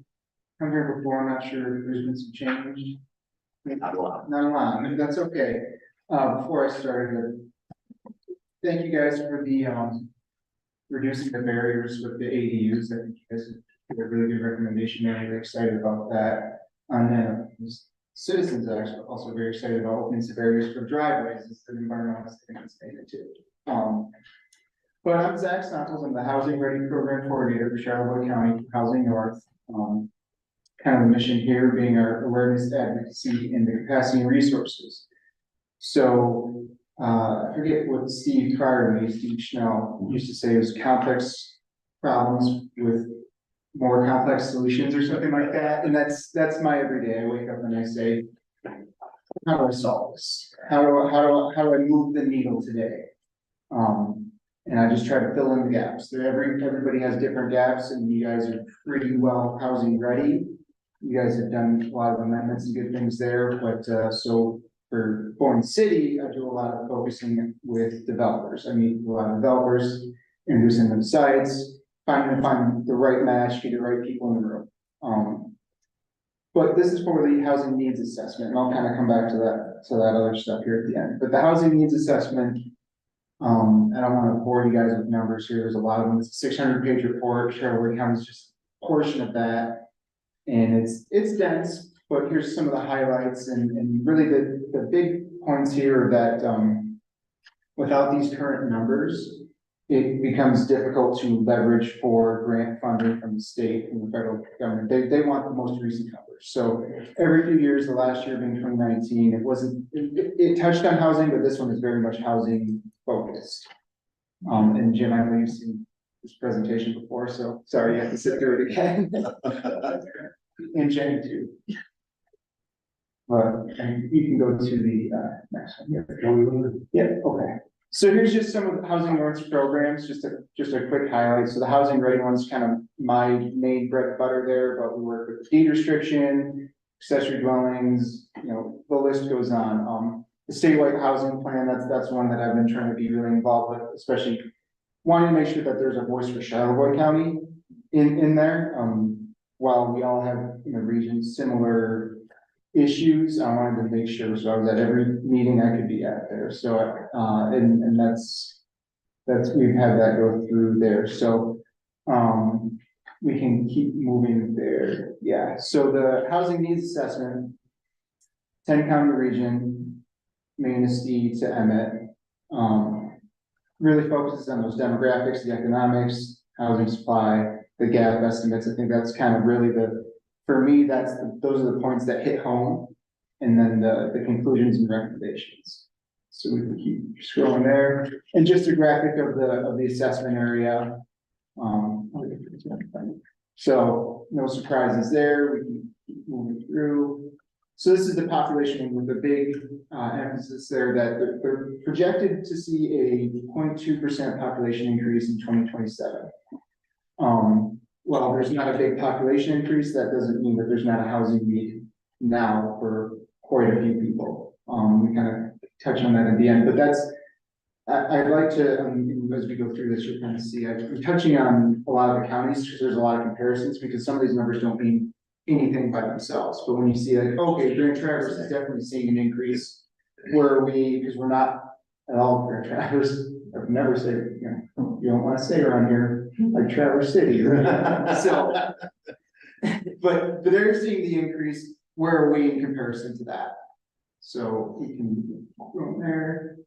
come here before, I'm not sure if there's been some change. Not a lot, and that's okay. Before I started, thank you guys for the, reducing the barriers with the ADUs. I think you guys did a really good recommendation there. We're excited about that. And then citizens are actually also very excited about opening some barriers for driveways. It's an environmental thing that's needed too. But I'm Zach Stomples. I'm the Housing Ready Program Coordinator for Charlotte County Housing North. Kind of the mission here being our awareness, advocacy, and the capacity and resources. So, I forget what Steve prior to me, Steve Schnell, used to say it was complex problems with more complex solutions or something like that. And that's my everyday. I wake up and I say, how do I solve this? How do I move the needle today? And I just try to fill in the gaps. Everybody has different gaps, and you guys are pretty well housing ready. You guys have done a lot of amendments and good things there, but so for Boyne City, I do a lot of focusing with developers. I meet a lot of developers, introducing them sites, find the right match, get the right people in the room. But this is for the housing needs assessment, and I'll kind of come back to that other stuff here at the end. But the housing needs assessment, I don't want to bore you guys with numbers here. There's a lot of them. It's a 600-page report. Charlotte County is just a portion of that. And it's dense, but here's some of the highlights and really the big points here are that, without these current numbers, it becomes difficult to leverage for grant funding from the state and the federal government. They want the most recent numbers. So every few years, the last year being 2019, it touched on housing, but this one is very much housing focused. And Jim, I know you've seen this presentation before, so sorry you have to sit through it again. And Jenny too. And you can go to the next one here. Yeah, okay. So here's just some of the housing ordinance programs, just a quick highlight. So the housing ready one's kind of my main bread and butter there, but we work with deed restriction, accessory dwellings, the list goes on. The statewide housing plan, that's one that I've been trying to be really involved with, especially wanting to make sure that there's a voice for Charlevoix County in there. While we all have, regions similar issues, I wanted to make sure, so I was at every meeting I could be at there, so, and that's, we've had that go through there, so, we can keep moving there, yeah, so the housing needs assessment, 10-county region, Manistee to Emmett, really focuses on those demographics, the economics, housing supply, the gap estimates. I think that's kind of really for me, those are the points that hit home. And then the conclusions and recommendations. So we can keep scrolling there. And just a graphic of the assessment area. So no surprises there. We can keep moving through. So this is the population with the big emphasis there that they're projected to see a 0.2% population increase in 2027. Well, there's not a big population increase. That doesn't mean that there's not a housing need now for quite a few people. We kind of touch on that at the end, but I'd like to, as we go through this, you'll kind of see, I'm touching on a lot of the counties because there's a lot of comparisons because some of these numbers don't mean anything by themselves. But when you see like, okay, Grand Traverse is definitely seeing an increase, because we're not at all Grand Traverse, I've never said, you don't want to say around here, like Traverse City. So, but they're seeing the increase. Where are we in comparison to that? So we can go there.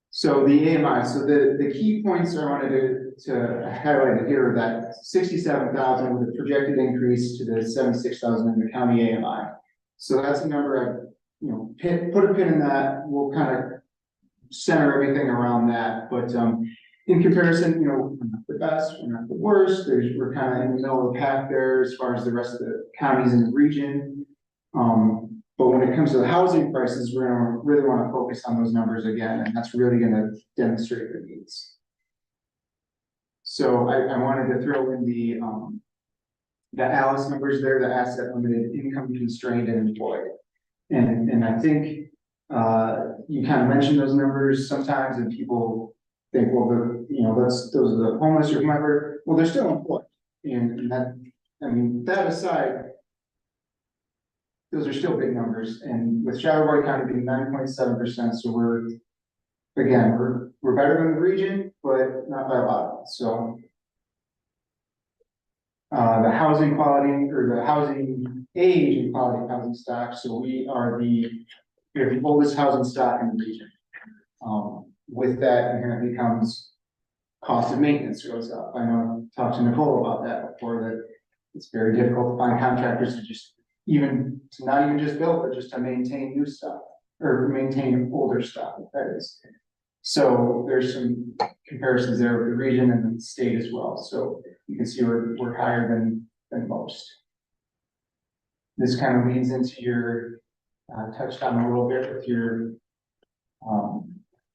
So the AMI, so the key points I wanted to highlight here are that 67,000 with a projected increase to the 76,000 in the county AMI. So that's a number I, put a pin in that. We'll kind of center everything around that. But in comparison, we're not the best, we're not the worst. We're kind of in the middle of the pack there as far as the rest of the counties in the region. But when it comes to the housing prices, we're gonna really want to focus on those numbers again, and that's really gonna demonstrate the needs. So I wanted to throw in the Alice numbers there, the asset limited, income constrained, and employed. And I think you kind of mentioned those numbers sometimes, and people think, well, those are the homeless or whomever. Well, they're still employed, and that, that aside, those are still big numbers, and with Charlevoix County being 9.7%, so we're better than the region, but not by a lot. So the housing quality or the housing age and quality of housing stock. So we have the oldest housing stock in the region. With that, inherently comes cost of maintenance goes up. I know I talked to Nicole about that before, that it's very difficult to find contractors to not even just build, but just to maintain new stuff or maintain older stuff, that is. So there's some comparisons there with the region and the state as well. So you can see we're higher than most. This kind of leads into your, touched on a little bit with your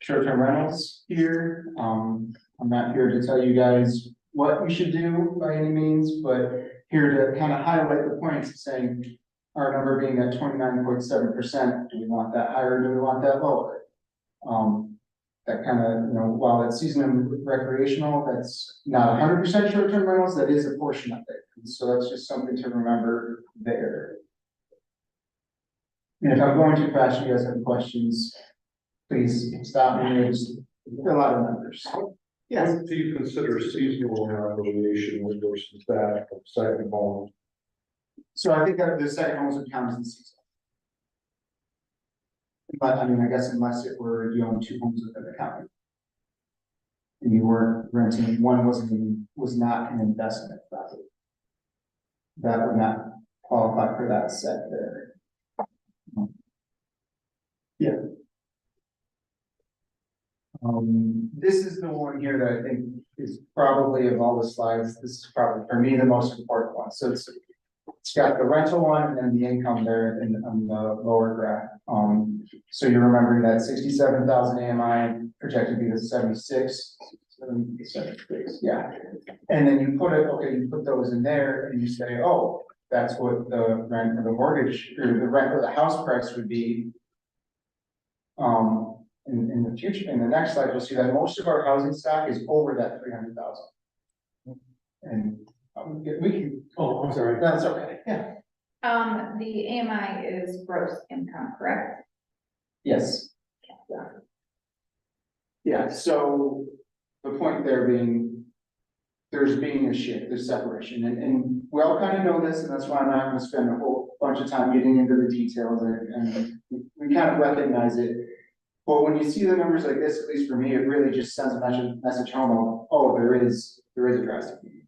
short-term rentals here. I'm not here to tell you guys what you should do by any means, but here to kind of highlight the points of saying our number being at 29.7%, do we want that higher or do we want that lower? That kind of, while it's seasonal and recreational, that's not 100% short-term rentals, that is a portion of it. And so that's just something to remember there. And if I'm going too fast, you guys have questions, please stop me. There's a lot of numbers. Yes. What do you consider seasonal recreation versus that of second home? So I think that the second homes would count as the season. But I guess unless it were you own two homes within the county. And you were renting, one was not an investment property. That would not qualify for that set there. Yeah. This is the one here that I think is probably of all the slides, this is probably for me the most important one. So it's it's got the rental one and then the income there in, on the lower graph. So you're remembering that 67,000 AMI projected to be the 76, yeah. And then you put it, okay, you put those in there and you say, oh, that's what the rent or the mortgage or the rent or the house price would be. In the future, in the next slide, you'll see that most of our housing stock is over that 300,000. And we can, Oh, I'm sorry. that's okay, yeah, The AMI is gross income, correct? yes. Yeah, so the point there being, there's being a shift, there's separation, and we all kind of know this, and that's why I'm not gonna spend a whole bunch of time getting into the details, and we kind of recognize it. But when you see the numbers like this, at least for me, it really just sends a message home of, oh, there is a drastic need.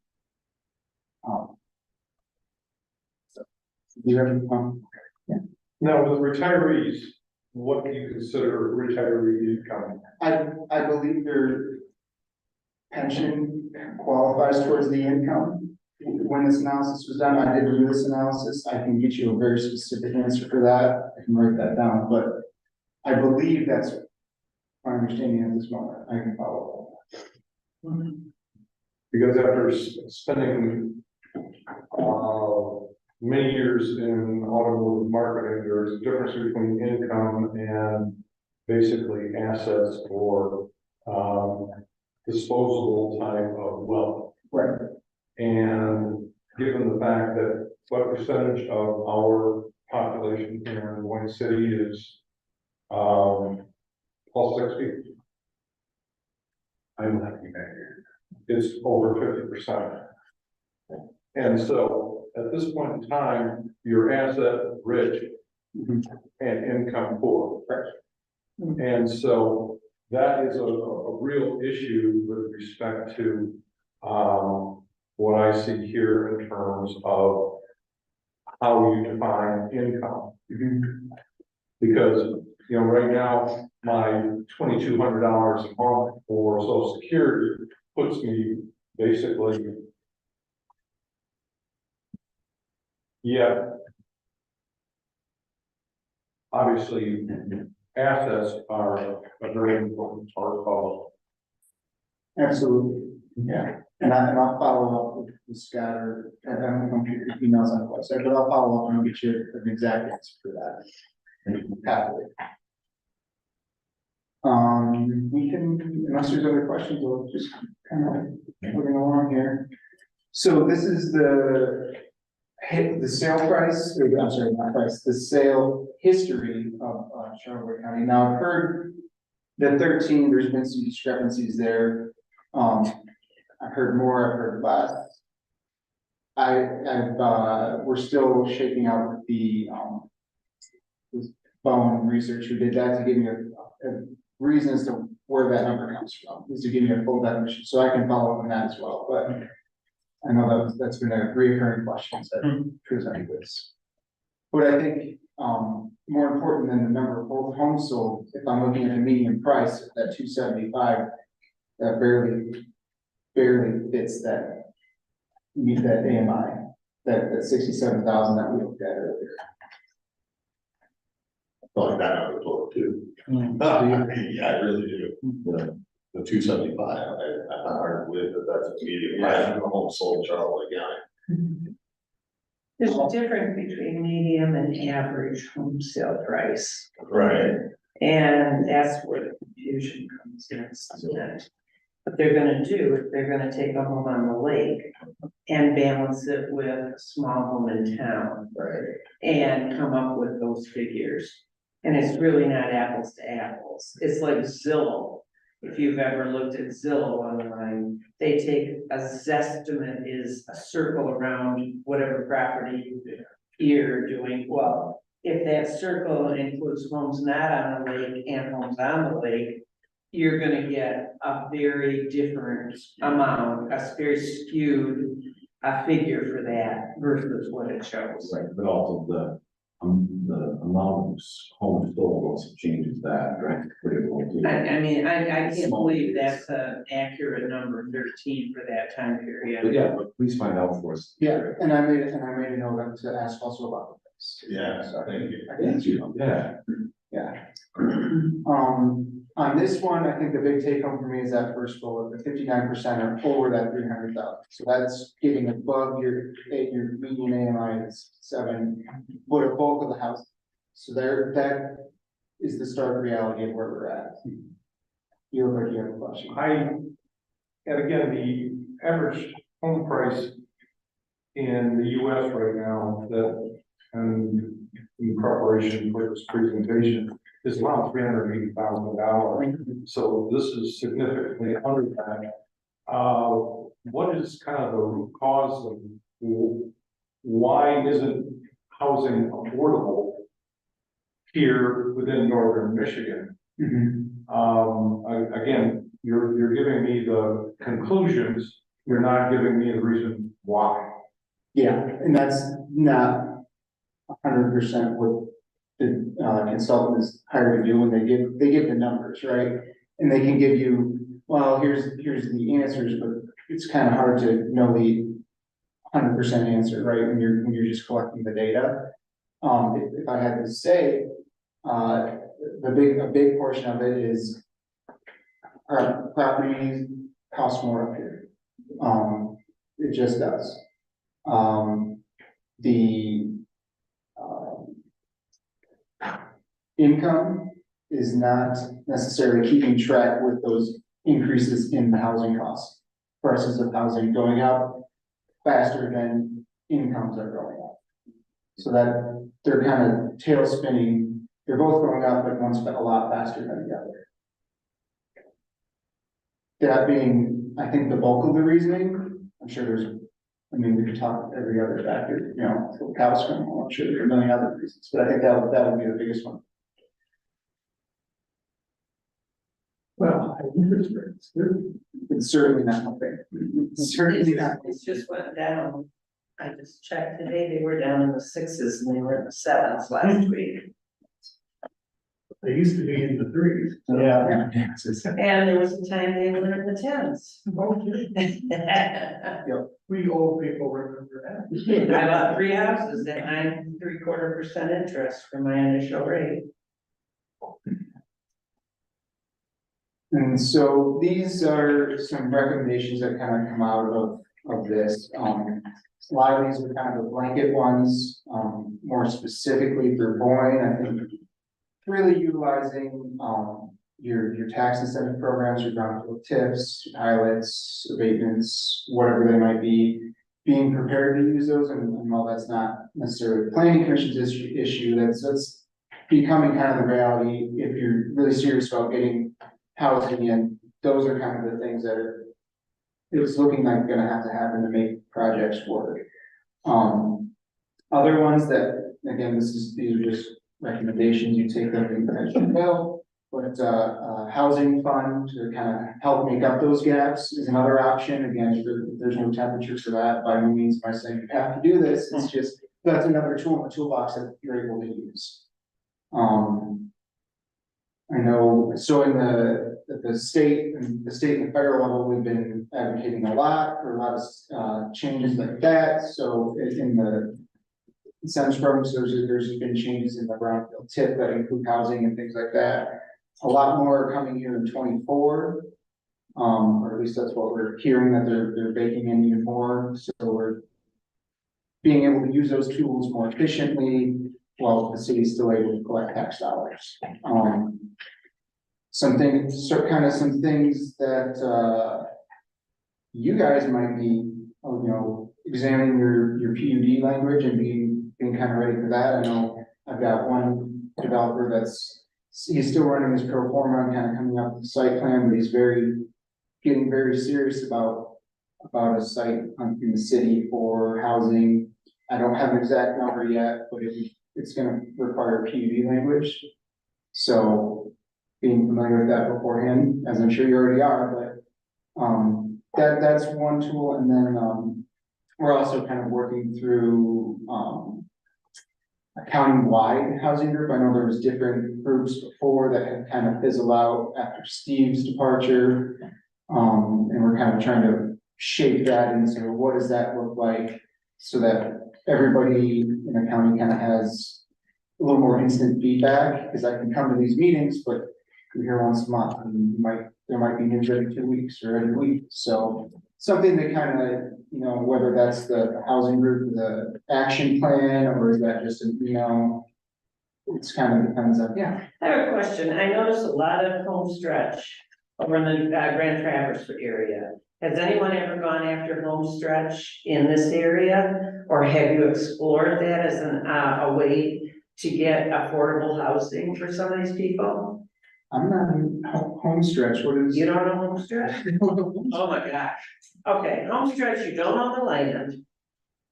So, do you have any comment? Now, with retirees, what do you consider retiree income? I believe their pension qualifies towards the income. When this analysis was done, I did do this analysis. I can get you a very specific answer for that. I can write that down, but I believe that's my understanding at this moment. I can follow up. Because after spending, many years in automotive marketing, there's a difference between income and basically assets or, disposable type of wealth. Right. And given the fact that what percentage of our population here in Boyne City is, plus 60, I'm not back here. it's over 50%. And so at this point in time, you're asset rich and income poor. And so that is a real issue with respect to what I see here in terms of how you define income. Because, you know, right now, my $2,200 a month for Social Security puts me basically, yeah. Obviously, assets are a very important part of. Absolutely, yeah. And I'll follow up with Scott or, I don't know if your emails on the website, but I'll follow up and I'll get you an exact answer for that. Happily. We can, unless there's other questions, we'll just kind of moving along here. So this is the sale price, or I'm sorry, not price, the sale history of Charlotte County. Now I've heard that 13, there's been some discrepancies there. I've heard more, I've heard less. We're still shaking out with the Boyne research who did that to give me a reason as to where that number comes from, is to give me a full definition, so I can follow up on that as well, but I know that's been a recurring question that presented this. But I think, more important than the number of both homes sold, if I'm looking at the median price, that 275, that barely fits that, meet that AMI, that 67,000 that we looked at earlier. I feel like that number total too. Yeah, I really do. The 275, I found hard to believe that that's a median price of a home sold in Charlotte County. There's a difference between medium and average home sale price. Right. And that's where the confusion comes in. What they're gonna do is they're gonna take a home on the lake and balance it with a small home in town. Right. And come up with those figures. And it's really not apples to apples. It's like Zillow. If you've ever looked at Zillow online, they take a zestimate is a circle around whatever property you're doing. Well, if that circle includes homes not on the lake and homes on the lake, you're gonna get a very different amount, a very skewed figure for that versus what it shows. Right, but also the the amount of homes sold also changes that drastically. I mean, I can't believe that's an accurate number, 13 for that time But period. yeah, but please find out for us. Yeah, and I made a note to ask also about this. Yeah, thank you. Thank you. Yeah. Yeah. On this one, I think the big take home for me is that first bullet, the 59% are over that 300,000. So that's getting above your median AMI is 7, but a bulk of the house. So that is the stark reality of where we're at. You look like you have a question. And again, the average home price in the US right now, that, and in preparation for this presentation, is around $380,000. So this is significantly under that. What is kind of the root cause of why isn't housing affordable here within northern Michigan? Again, you're giving me the conclusions, you're not giving me the reason why. Yeah, and that's not 100% what the consultant is hired to do when they give the numbers, right? And they can give you, well, here's the answers, but it's kind of hard to know the 100% answer, right? When you're just collecting the data. If I had to say, a big portion of it is our properties cost more up here. It just does. The income is not necessarily keeping track with those increases in the housing costs. Prices of housing going up faster than incomes are going up. So that they're kind of tail spinning. They're both going up, but one's a lot faster than the other. That being, I think, the bulk of the reasoning. I'm sure we could talk every other factor, till the cows come home. I'm sure there are a million other reasons, but I think that would be the biggest one. Well, interest rates, It's certainly not helping. Certainly not. It just went down. I just checked today, they were down in the 6s and they were in the 7s last week. they used to be in the 3s. Yeah. And there was a time they were in the 10s. We old people remember that. I bought 3 houses at 9.75% interest for my initial rate. And so these are some recommendations that kind of come out of this. A lot of these are kind of the blanket ones, more specifically for Boyne, I think really utilizing, your tax incentive programs, your brownfield tips, pilots, abatements, whatever they might be, being prepared to use those. And while that's not necessarily the planning commission's issue, that's becoming kind of the reality. If you're really serious about getting housing in, those are kind of the things that it's looking like gonna have to happen to make projects work. Other ones that, again, these are just recommendations, you take them as you will, but housing fund to kind of help make up those gaps is another option. Again, if there's no temperature for that, by no means am I saying you have to do this, it's just, that's another tool in the toolbox that you're able to use. I know, so in the state and the federal level, we've been advocating a lot for a lot of changes like that. So in the incentives programs, there's been changes in the brownfield tip that include housing and things like that. A lot more are coming here in 24, or at least that's what we're hearing, that they're baking in even more. So we're being able to use those tools more efficiently while the city's still able to collect tax dollars. Some things that you guys might be, examining your PUD language and being kind of ready for that. I know I've got one developer he's still running his pro forma and kind of coming up with the site plan, but he's getting very serious about a site in the city for housing. I don't have an exact number yet, but it's gonna require PUD language. So being familiar with that beforehand, as I'm sure you already are, but that's one tool. And then we're also kind of working through a county-wide housing group. I know there was different groups before that had kind of fizzled out after Steve's departure. And we're kind of trying to shape that into what does that look like so that everybody in the county kind of has a little more instant feedback, because I can come to these meetings, but I'm here once a month, and there might be news every 2 weeks or every week, so something that kind of, whether that's the housing group, the action plan, or is that just an email? It's kind of depends on, yeah. I have a question. I noticed a lot of home stretch over in the Grand Traverse area. Has anyone ever gone after home stretch in this area? Or have you explored that as a way to get affordable housing for some of these people? I'm not in home stretch, what is? You don't know home stretch? Oh my gosh. Okay, home stretch, you don't own the land.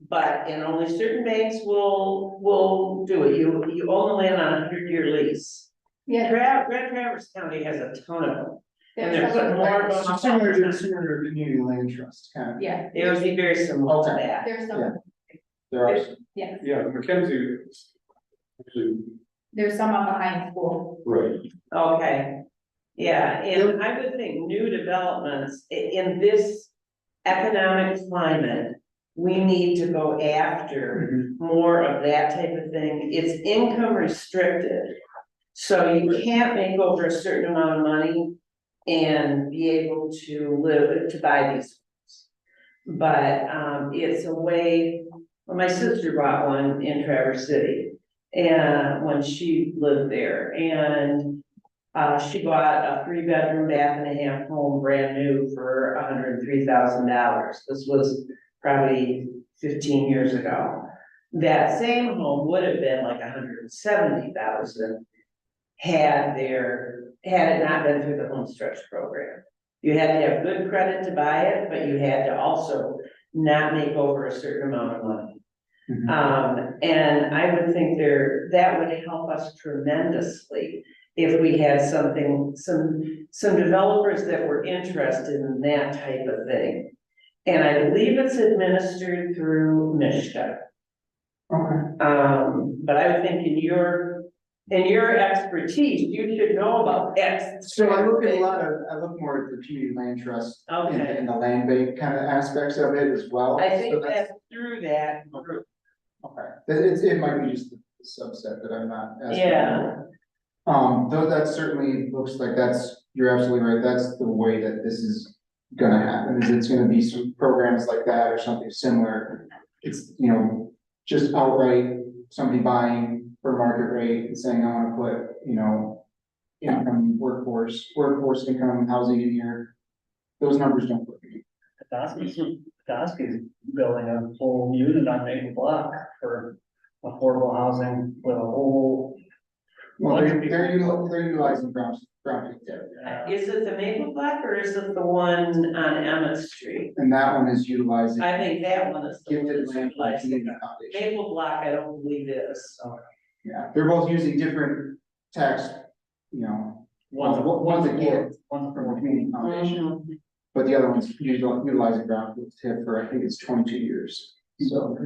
But, and only certain banks will do it. You own the land on a 100-year lease. Yeah. Grand Traverse County has a ton of them. And they're putting more of them up. Similar to community land trust, kind of, Yeah, It would be very similar to Okay. that. there's some, Yeah. there are some. yes, Yeah, Mackenzie. Actually, there's some up behind school. right. Okay. Yeah, and I would think new developments in this economic climate, we need to go after more of that type of thing. It's income restricted. So you can't make over a certain amount of money and be able to buy these. But it's a way, well, my sister bought one in Traverse City, and when she lived there, and she bought a 3-bedroom, bath and a half home, brand new, for $103,000. This was probably 15 years ago. That same home would have been like $170,000 had it not been through the home stretch program. You had to have good credit to buy it, but you had to also not make over a certain amount of money. And I would think that would help us tremendously if we had some developers that were interested in that type of thing. And I believe it's administered through Mishka. Okay. But I would think in your expertise, you should know about that. So I look more at the community land trust Okay. and the land bank kind of aspects of it as well. I So think that's through that group. okay. It might be just the subset that I'm not. as Yeah. familiar with. Though that certainly looks like you're absolutely right, that's the way that this is gonna happen, is it's gonna be some programs like that or something similar. It's, just outright somebody buying for market rate and saying, I wanna put, income, workforce income, housing in here. Those numbers don't work. Koski's building a whole unit on Maple Block for affordable housing with a whole. Well, they're utilizing ground data. Is it the Maple Block or is it the one on Emmett Street? And that one is utilizing I think that one is the one gifted that's land for utilizing. community foundation. Maple Block, I don't believe is. Yeah, they're both using different tax, one's a gift from the community foundation, but the other one's utilizing ground tip for, I think it's 22 years, so.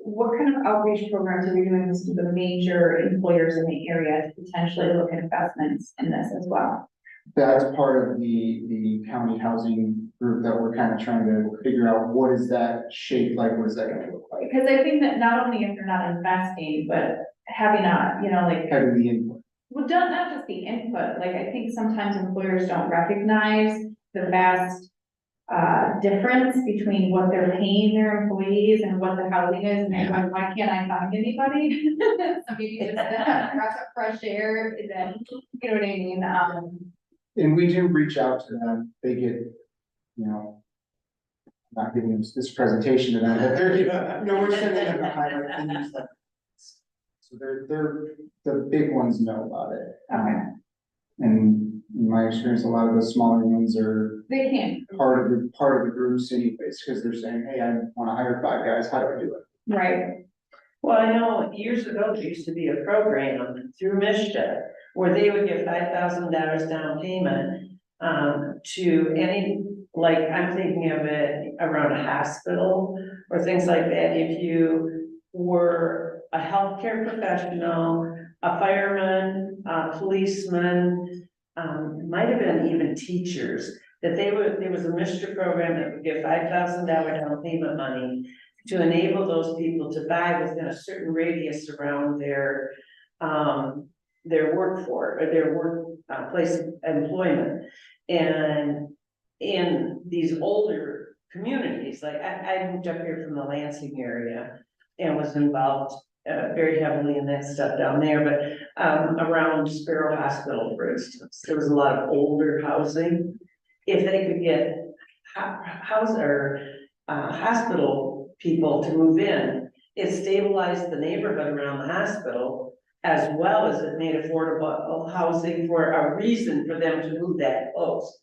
What kind of outreach programs are we doing with the major employers in the area to potentially look at investments in this as well? That's part of the county housing group that we're kind of trying to figure out, what is that shape like, what is that gonna look like? Because I think that not only if they're not investing, but having Having the input. well, not just the input, like, I think sometimes employers don't recognize the vast difference between what they're paying their employees and what the housing is, and they're going, why can't I find anybody? So maybe just a breath of fresh air, and then, you know what I mean, And we do reach out to them, they get, not giving them this presentation to them, but they're, we're sending them a highlight things like. So they're, the big ones know about it. Okay. And in my experience, a lot of the smaller ones are they can, part of the groups anyways, because they're saying, hey, I wanna hire 5 guys, how do I do it? right, Well, I know years ago, there used to be a program through Mishta where they would give $5,000 down payment to any, like, I'm thinking of it around a hospital or things like that. If you were a healthcare professional, a fireman, a policeman, might have been even teachers, that there was a MISTRA program that would give $5,000 down payment money to enable those people to buy within a certain radius around their workforce, or their place of employment. And in these older communities, like I moved up here from the Lansing area and was involved very heavily in that stuff down there, but around Sparrow Hospital, for instance, there was a lot of older housing. If they could get hospital people to move in, it stabilized the neighborhood around the hospital, as well as it made affordable housing for a reason for them to move that close.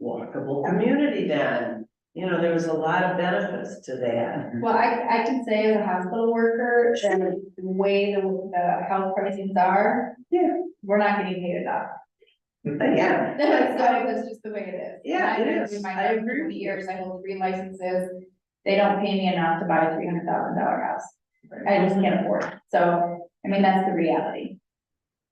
Walkable community then, you know, there was a lot of benefits to that. Well, I can say as a hospital worker, that the way the health pricings are. Yeah. We're not getting paid enough. Yeah. So it's just the way it is. Yeah, And it I've is. been doing my I job for agree. 20 years, I hold 3 licenses, they don't pay me enough to buy a $300,000 house. I just can't afford it, so, I mean, that's the reality.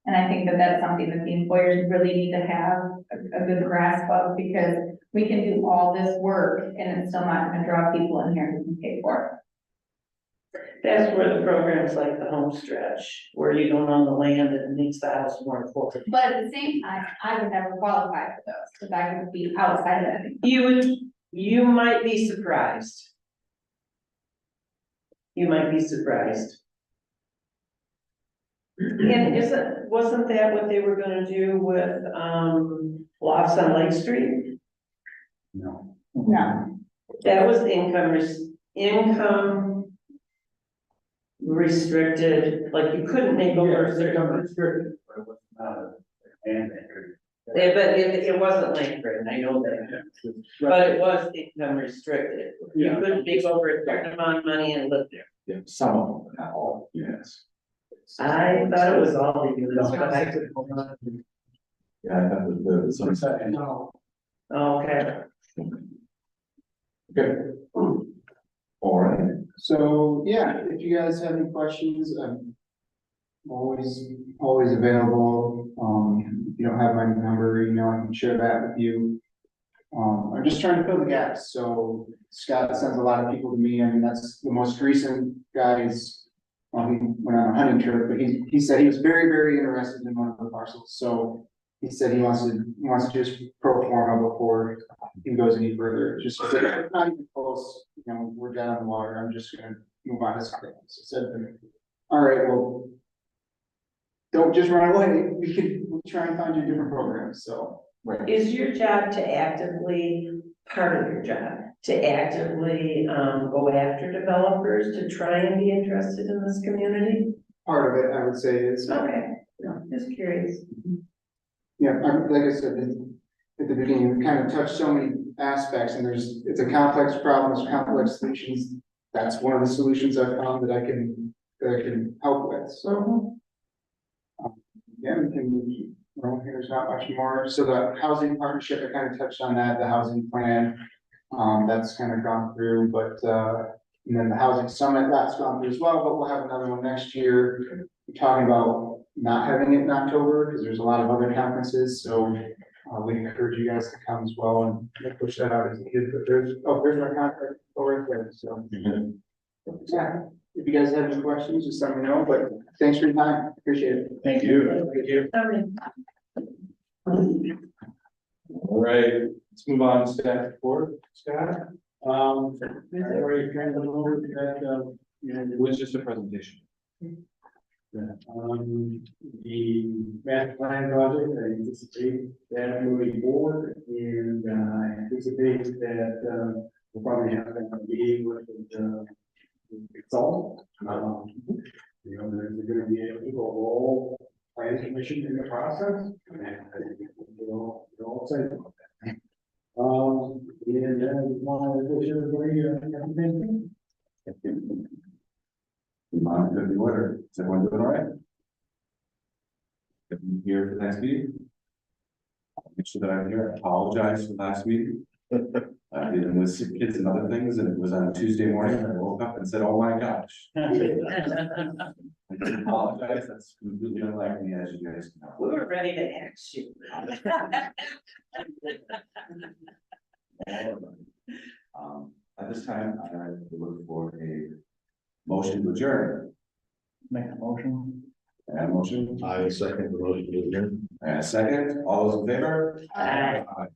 And I think that that's something that the employers really need to have a good grasp of, because we can do all this work and it's still not gonna draw people in here who can pay for it. That's where the programs like the home stretch, where you don't own the land and it makes the house more affordable. But at the same time, I would never qualify for those, because I would be outside of it. You might be surprised. You might be surprised. And wasn't that what they were gonna do with, lofts on Lake Street? No. No. That was income restricted, like you couldn't make over a certain. Restricted, but it was not a, and Yeah, but it wasn't Lake Street, I know that, but it was income restricted. You couldn't make over a certain amount of money and live there. Yeah, some of them, but not all units. I thought it was all the units, but I could. Yeah, I thought the sunset. Okay. Good. All right. So, yeah, if you guys have any questions, I'm always available. If you don't have my number or email, I can share that with you. I'm just trying to fill the gaps, so Scott sends a lot of people to me, I mean, that's the most recent guys. Well, he went on a hunting trip, but he said he was very, very interested in one of the parcels, so he said he wants to just pro forma before he goes any further, just because it's not even close, you know, we're down in the water, I'm just gonna move on to something else. I said, all right, well, don't just run away, we'll try and find you different programs, so. Right. Is your job to actively, part of your job, to actively, go after developers to try and be interested in this community? Part of it, I would say, is, Okay, no, just curious. yeah, like I said, at the beginning, we kind of touched so many aspects, and it's a complex problem, there's complex solutions. That's one of the solutions I found that I can help with, so. Yeah, we can, well, there's not much more, so the housing partnership, I kind of touched on that, the housing plan. That's kind of gone through, but, and then the housing summit, that's gone through as well, but we'll have another one next year. We're talking about not having it in October, because there's a lot of other conferences, so, we encourage you guys to come as well, and we'll push that out as needed, but there's my contact over there, so. Yeah, if you guys have any questions, just let me know, but thanks for your time, appreciate it. Thank you. Thank you. All right, let's move on to staff report, Scott. I already kind of over that, It was just a presentation. the master plan project, I anticipate that moving forward, and I anticipate that, we'll probably have a meeting with the consultant. You know, there's gonna be a people role, planning commission in the process, and I think we're all excited about that. And then, want to wish everybody a happy Thanksgiving. Mom, good order. Is everyone doing all right? Everyone here for the next meeting? I'll make sure that I'm here. I apologize for last meeting. I dealing with sick kids and other things, and it was on Tuesday morning, and I woke up and said, oh my gosh. I apologize, that's completely unlike me, as you guys know. We were ready to ask you. At this time, I look for a motion to adjourn. Make a motion. And a motion, I second the motion to adjourn. and a second, all those in favor? Aye. Aye.